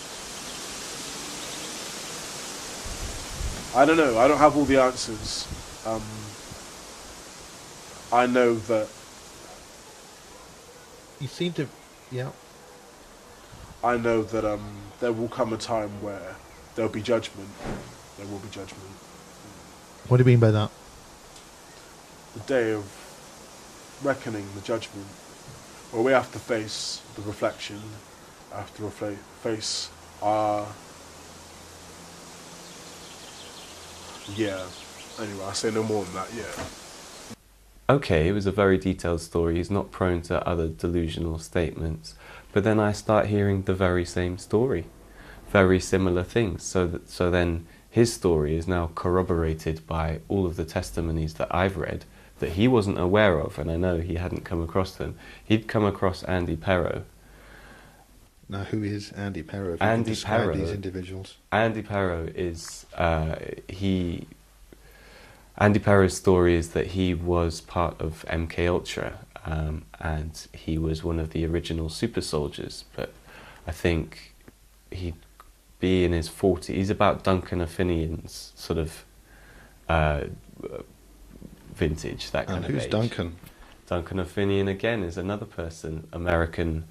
I don't know. I don't have all the answers. I know that... You seem to... Yeah. I know that there will come a time where there'll be judgment. There will be judgment. What do you mean by that? The day of reckoning, the judgment, where we have to face the reflection, have to face our... Yeah. Anyway, I'll say no more than that, yeah. Okay, it was a very detailed story. He's not prone to other delusional statements. But then I start hearing the very same story. Very similar things. So then his story is now corroborated by all of the testimonies that I've read that he wasn't aware of, and I know he hadn't come across them. He'd come across Andy Perrow. Now, who is Andy Perrow? Andy Perrow. These individuals. Andy Perrow is Andy Perrow's story is that he was part of MK Ultra, and he was one of the original super soldiers. But I think he'd be in his 40s. He's about Duncan O'Finian's sort of vintage, that kind of age. And who's Duncan? Duncan O'Finian again is another person, American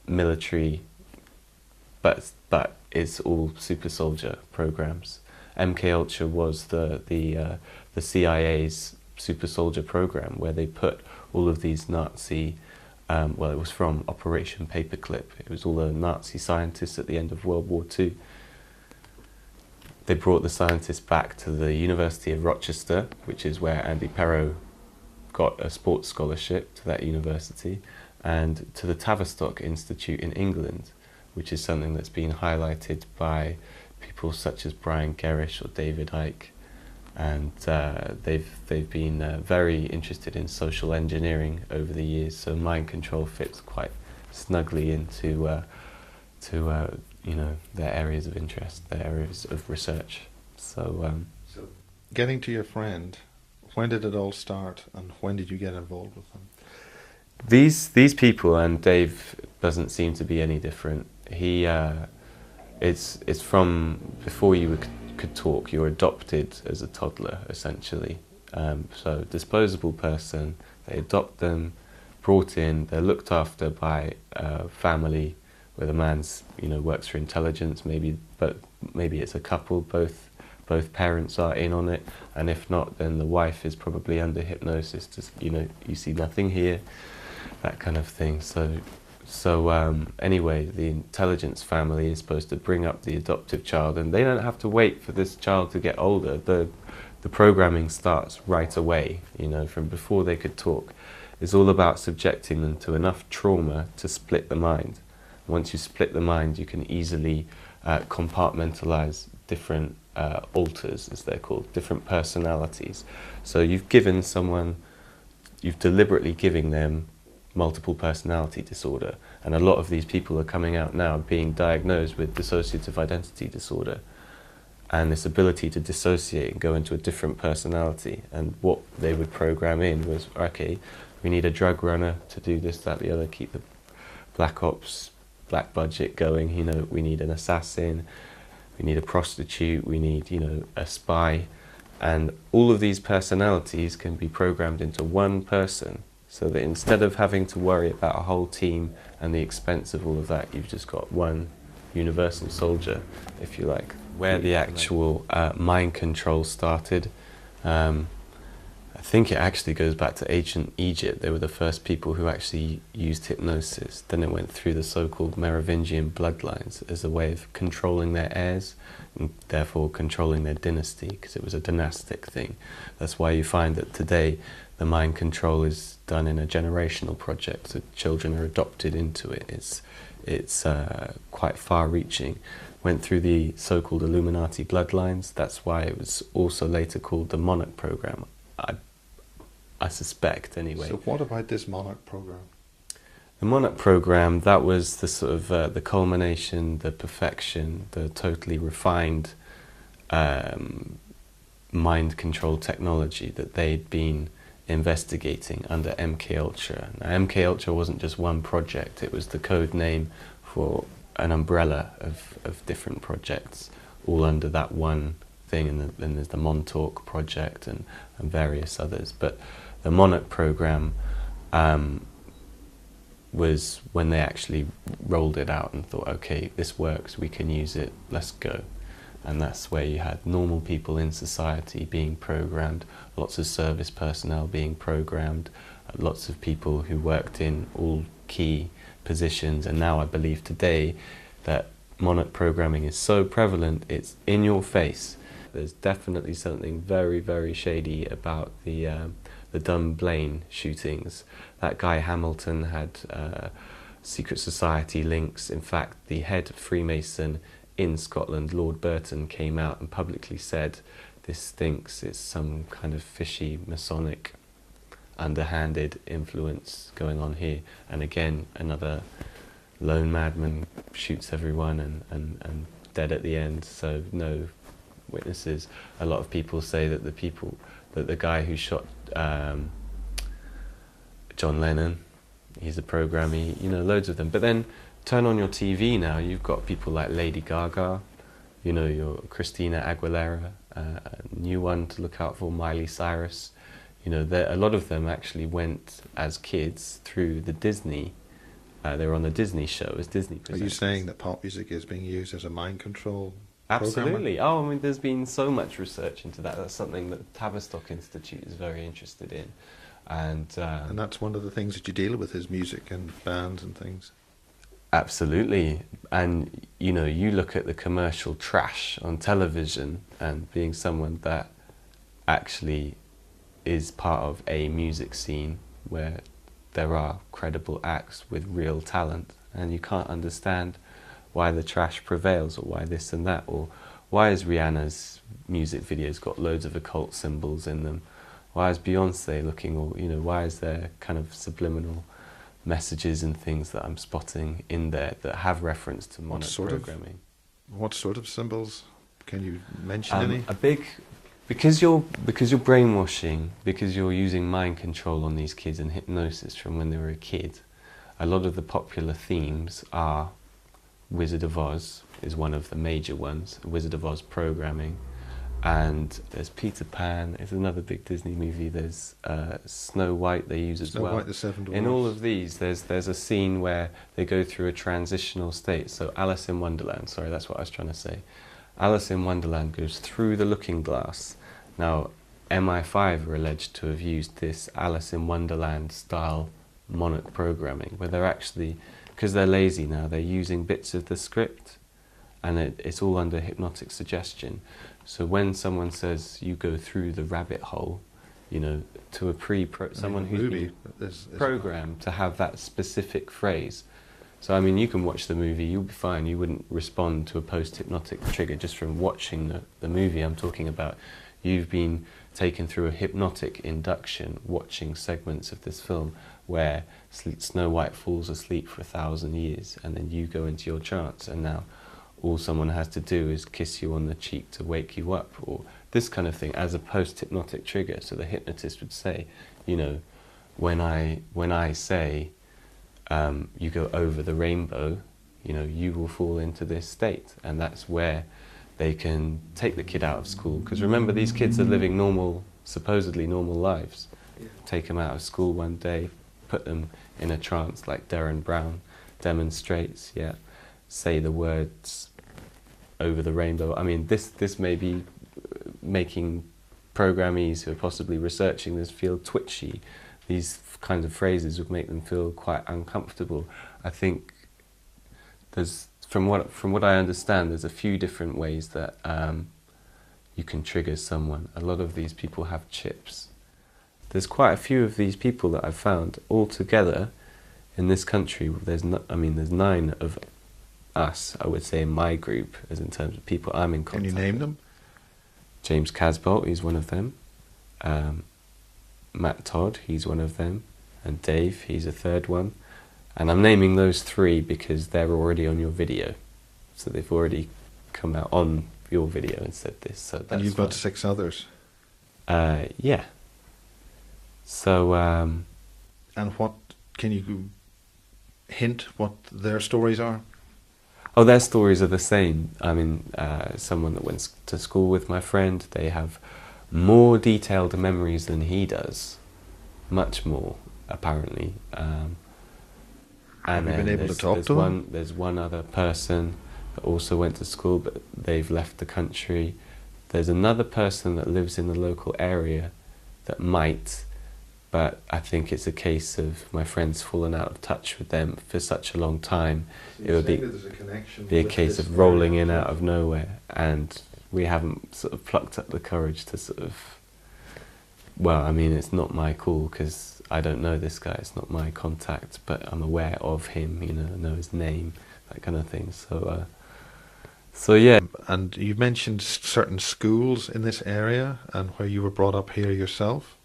military, but it's all super soldier programs. MK Ultra was the CIA's super soldier program where they put all of these Nazi, well, it was from Operation Paperclip. It was all the Nazi scientists at the end of World War II. They brought the scientists back to the University of Rochester, which is where Andy Perrow got a sports scholarship to that university, and to the Tavistock Institute in England, which is something that's been highlighted by people such as Brian Gerrish or David Icke, and they've been very interested in social engineering over the years. So mind control fits quite snugly into you know, their areas of interest, their areas of research. So getting to your friend, when did it all start, and when did you get involved with them? These people, and Dave doesn't seem to be any different. He it's from before you could talk. You're adopted as a toddler, essentially. So disposable person, they adopt them, brought in, they're looked after by a family where the man's, you know, works for intelligence, but maybe it's a couple, both parents are in on it, and if not, then the wife is probably under hypnosis, just, you know, you see nothing here, that kind of thing. So anyway, the intelligence family is supposed to bring up the adoptive child, and they don't have to wait for this child to get older. The programming starts right away, you know, from before they could talk. It's all about subjecting them to enough trauma to split the mind. Once you split the mind, you can easily compartmentalize different alters, as they're called, different personalities. So you've deliberately giving them multiple personality disorder, and a lot of these people are coming out now being diagnosed with dissociative identity disorder, and this ability to dissociate and go into a different personality. And what they would program in was, okay, we need a drug runner to do this, that, the other, keep the black ops, black budget going, you know, we need an assassin, we need a prostitute, we need, you know, a spy, and all of these personalities can be programmed into one person, so that instead of having to worry about a whole team and the expense of all of that, you've just got one universal soldier, if you like. Where the actual mind control started, I think it actually goes back to ancient Egypt. They were the first people who actually used hypnosis. Then it went through the so-called Merovingian bloodlines as a way of controlling their heirs, and therefore controlling their dynasty, because it was a dynastic thing. That's why you find that today the mind control is done in a generational project, so children are adopted into it. It's quite far-reaching. Went through the so-called Illuminati bloodlines. That's why it was also later called the Monarch program. I suspect, anyway. So what about this Monarch program? The Monarch program, that was the sort of the culmination, the perfection, the totally refined mind control technology that they'd been investigating under MK Ultra. Now, MK Ultra wasn't just one project, it was the code name for an umbrella of different projects, all under that one thing, and then there's the Montauk project and various others. But the Monarch program was when they actually rolled it out and thought, okay, this works, we can use it, let's go. And that's where you had normal people in society being programmed, lots of service personnel being programmed, lots of people who worked in all key positions. And now I believe today that Monarch programming is so prevalent, it's in your face. There's definitely something very, very shady about the Dunblane shootings. That guy Hamilton had secret society links. In fact, the head Freemason in Scotland, Lord Burton, came out and publicly said, this thinks it's some kind of fishy Masonic underhanded influence going on here. And again, another lone madman shoots everyone and dead at the end, so no witnesses. A lot of people say that the guy who shot John Lennon, he's a programmer, you know, loads of them. But then turn on your TV now, you've got people like Lady Gaga, you know, your Christina Aguilera, a new one to look out for, Miley Cyrus. You know, a lot of them actually went as kids through the Disney, they were on the Disney show as Disney presenters. Are you saying that pop music is being used as a mind control Absolutely. Oh, I mean, there's been so much research into that. That's something that Tavistock Institute is very interested in. And that's one of the things that you deal with is music and bands and things. Absolutely. And, you know, you look at the commercial trash on television, and being someone that actually is part of a music scene where there are credible acts with real talent, and you can't understand why the trash prevails, or why this and that, or why is Rihanna's music videos got loads of occult symbols in them? Why is Beyonce looking, or, you know, why is there kind of subliminal messages and things that I'm spotting in there that have reference to Monarch programming? What sort of symbols? Can you mention any? A big, because you're brainwashing, because you're using mind control on these kids and hypnosis from when they were a kid. A lot of the popular themes are Wizard of Oz is one of the major ones, Wizard of Oz programming, and there's Peter Pan, it's another big Disney movie, there's Snow White they use as well. Snow White, the Seven Dwarfs. In all of these, there's a scene where they go through a transitional state. So Alice in Wonderland, sorry, that's what I was trying to say. Alice in Wonderland goes through the looking glass. Now, MI5 are alleged to have used this Alice in Wonderland style Monarch programming, where they're actually, because they're lazy now, they're using bits of the script, and it's all under hypnotic suggestion. So when someone says you go through the rabbit hole, you know, to a someone who's been programmed to have that specific phrase. So I mean, you can watch the movie, you'll be fine. You wouldn't respond to a post-hypnotic trigger just from watching the movie. I'm talking about you've been taken through a hypnotic induction, watching segments of this film where Snow White falls asleep for 1,000 years, and then you go into your trance, and now all someone has to do is kiss you on the cheek to wake you up, or this kind of thing, as a post-hypnotic trigger. So the hypnotist would say, you know, when I say you go over the rainbow, you know, you will fall into this state, and that's where they can take the kid out of school. Because remember, these kids are living normal, supposedly normal lives. Take them out of school one day, put them in a trance like Darren Brown demonstrates, say the words over the rainbow. I mean, this may be making programmees who are possibly researching this field twitchy. These kinds of phrases would make them feel quite uncomfortable. I think there's, from what I understand, there's a few different ways that you can trigger someone. A lot of these people have chips. There's quite a few of these people that I've found all together in this country. There's 9 of us, I would say, in my group, as in terms of people I'm in contact with. Can you name them? James Casbolt, he's one of them. Matt Todd, he's one of them. And Dave, he's a third one. And I'm naming those 3 because they're already on your video. So they've already come out on your video and said this. So that's And you've got fine. 6 others. Yeah. So, And what can you hint what their stories are? oh, their stories are the same. I mean, someone that went to school with my friend, they have more detailed memories than he does. Much more, apparently. And Have you been able to talk there's to one, them? There's one other person that also went to school, but they've left the country. There's another person that lives in the local area that might, but I think it's a case of my friend's fallen out of touch with them for such a long time. It would be a case of rolling in out of nowhere, and we haven't sort of plucked up the courage to sort of, well, I mean, it's not my call because I don't know this guy, it's not my contact, but I'm aware of him, you know, I know his name, that kind of thing. So yeah. And you mentioned certain schools in this area and where you were brought up here yourself.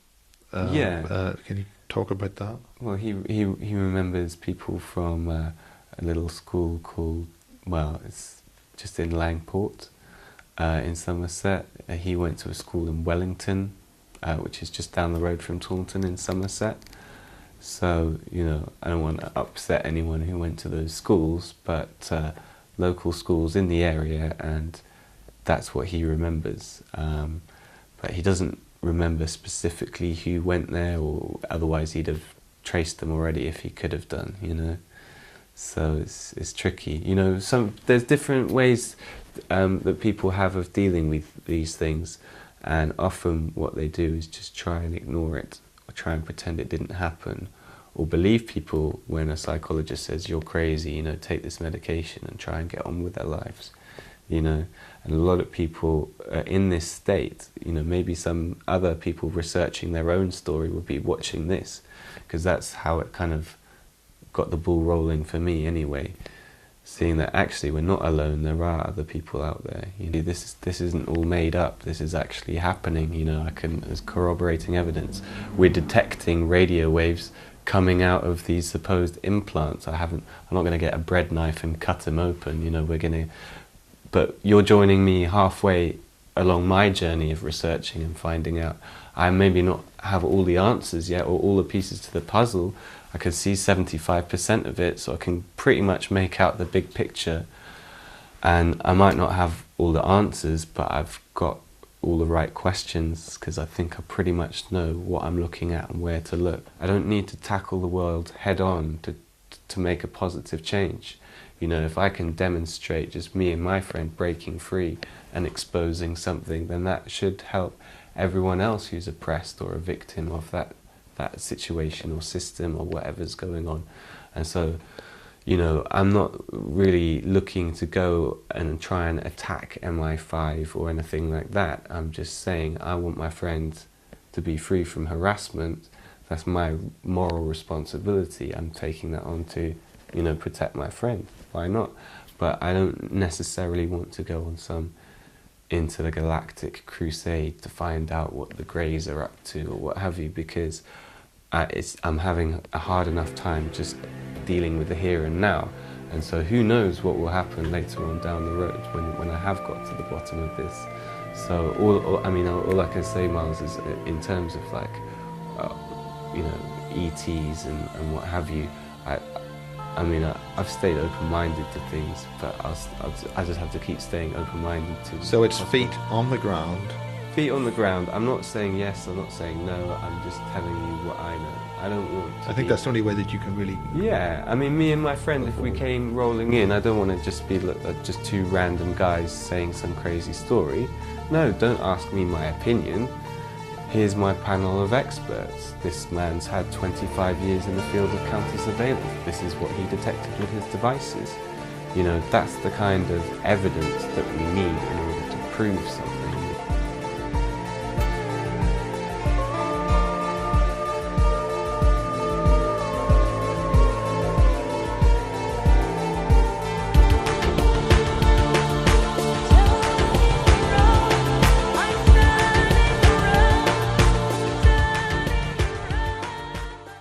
Yeah. Can you talk about that? Well, he remembers people from a little school called, well, it's just in Langport, in Somerset. He went to a school in Wellington, which is just down the road from Taunton in Somerset. So, you know, I don't want to upset anyone who went to those schools, but local schools in the area, and that's what he remembers. But he doesn't remember specifically who went there, or otherwise he'd have traced them already if he could have done, you know. So it's tricky, you know. There's different ways that people have of dealing with these things, and often what they do is just try and ignore it, or try and pretend it didn't happen, or believe people when a psychologist says you're crazy, you know, take this medication and try and get on with their lives, you know. And a lot of people in this state, you know, maybe some other people researching their own story would be watching this, because that's how it kind of got the ball rolling for me anyway, seeing that actually we're not alone, there are other people out there, you know. This isn't all made up, this is actually happening, you know. There's corroborating evidence. We're detecting radio waves coming out of these supposed implants. I'm not going to get a bread knife and cut them open, you know. But you're joining me halfway along my journey of researching and finding out. I maybe not have all the answers yet, or all the pieces to the puzzle. I could see 75% of it, so I can pretty much make out the big picture. And I might not have all the answers, but I've got all the right questions, because I think I pretty much know what I'm looking at and where to look. I don't need to tackle the world head on to make a positive change. You know, if I can demonstrate just me and my friend breaking free and exposing something, then that should help everyone else who's oppressed or a victim of that situation or system or whatever's going on. And so, you know, I'm not really looking to go and try and attack MI5 or anything like that. I'm just saying I want my friend to be free from harassment. That's my moral responsibility. I'm taking that on to, you know, protect my friend. Why not? But I don't necessarily want to go on some intergalactic crusade to find out what the Greys are up to or what have you, because I'm having a hard enough time just dealing with the here and now. And so who knows what will happen later on down the road when I have got to the bottom of this. So all I can say, Miles, is in terms of like, you know, ETs and what have you, I've stayed open-minded to things, but I just have to keep staying open-minded to. So it's feet on the ground. Feet on the ground. I'm not saying yes, I'm not saying no, I'm just telling you what I know. I don't want to I think that's the only way that you can really... Yeah, I mean, me and my friend, if we came rolling in, I don't want to just be just two random guys saying some crazy story. No, don't ask me my opinion. Here's my panel of experts. This man's had 25 years in the field of counter-surveillance. This is what he detected with his devices. You know, that's the kind of evidence that we need in order to prove something.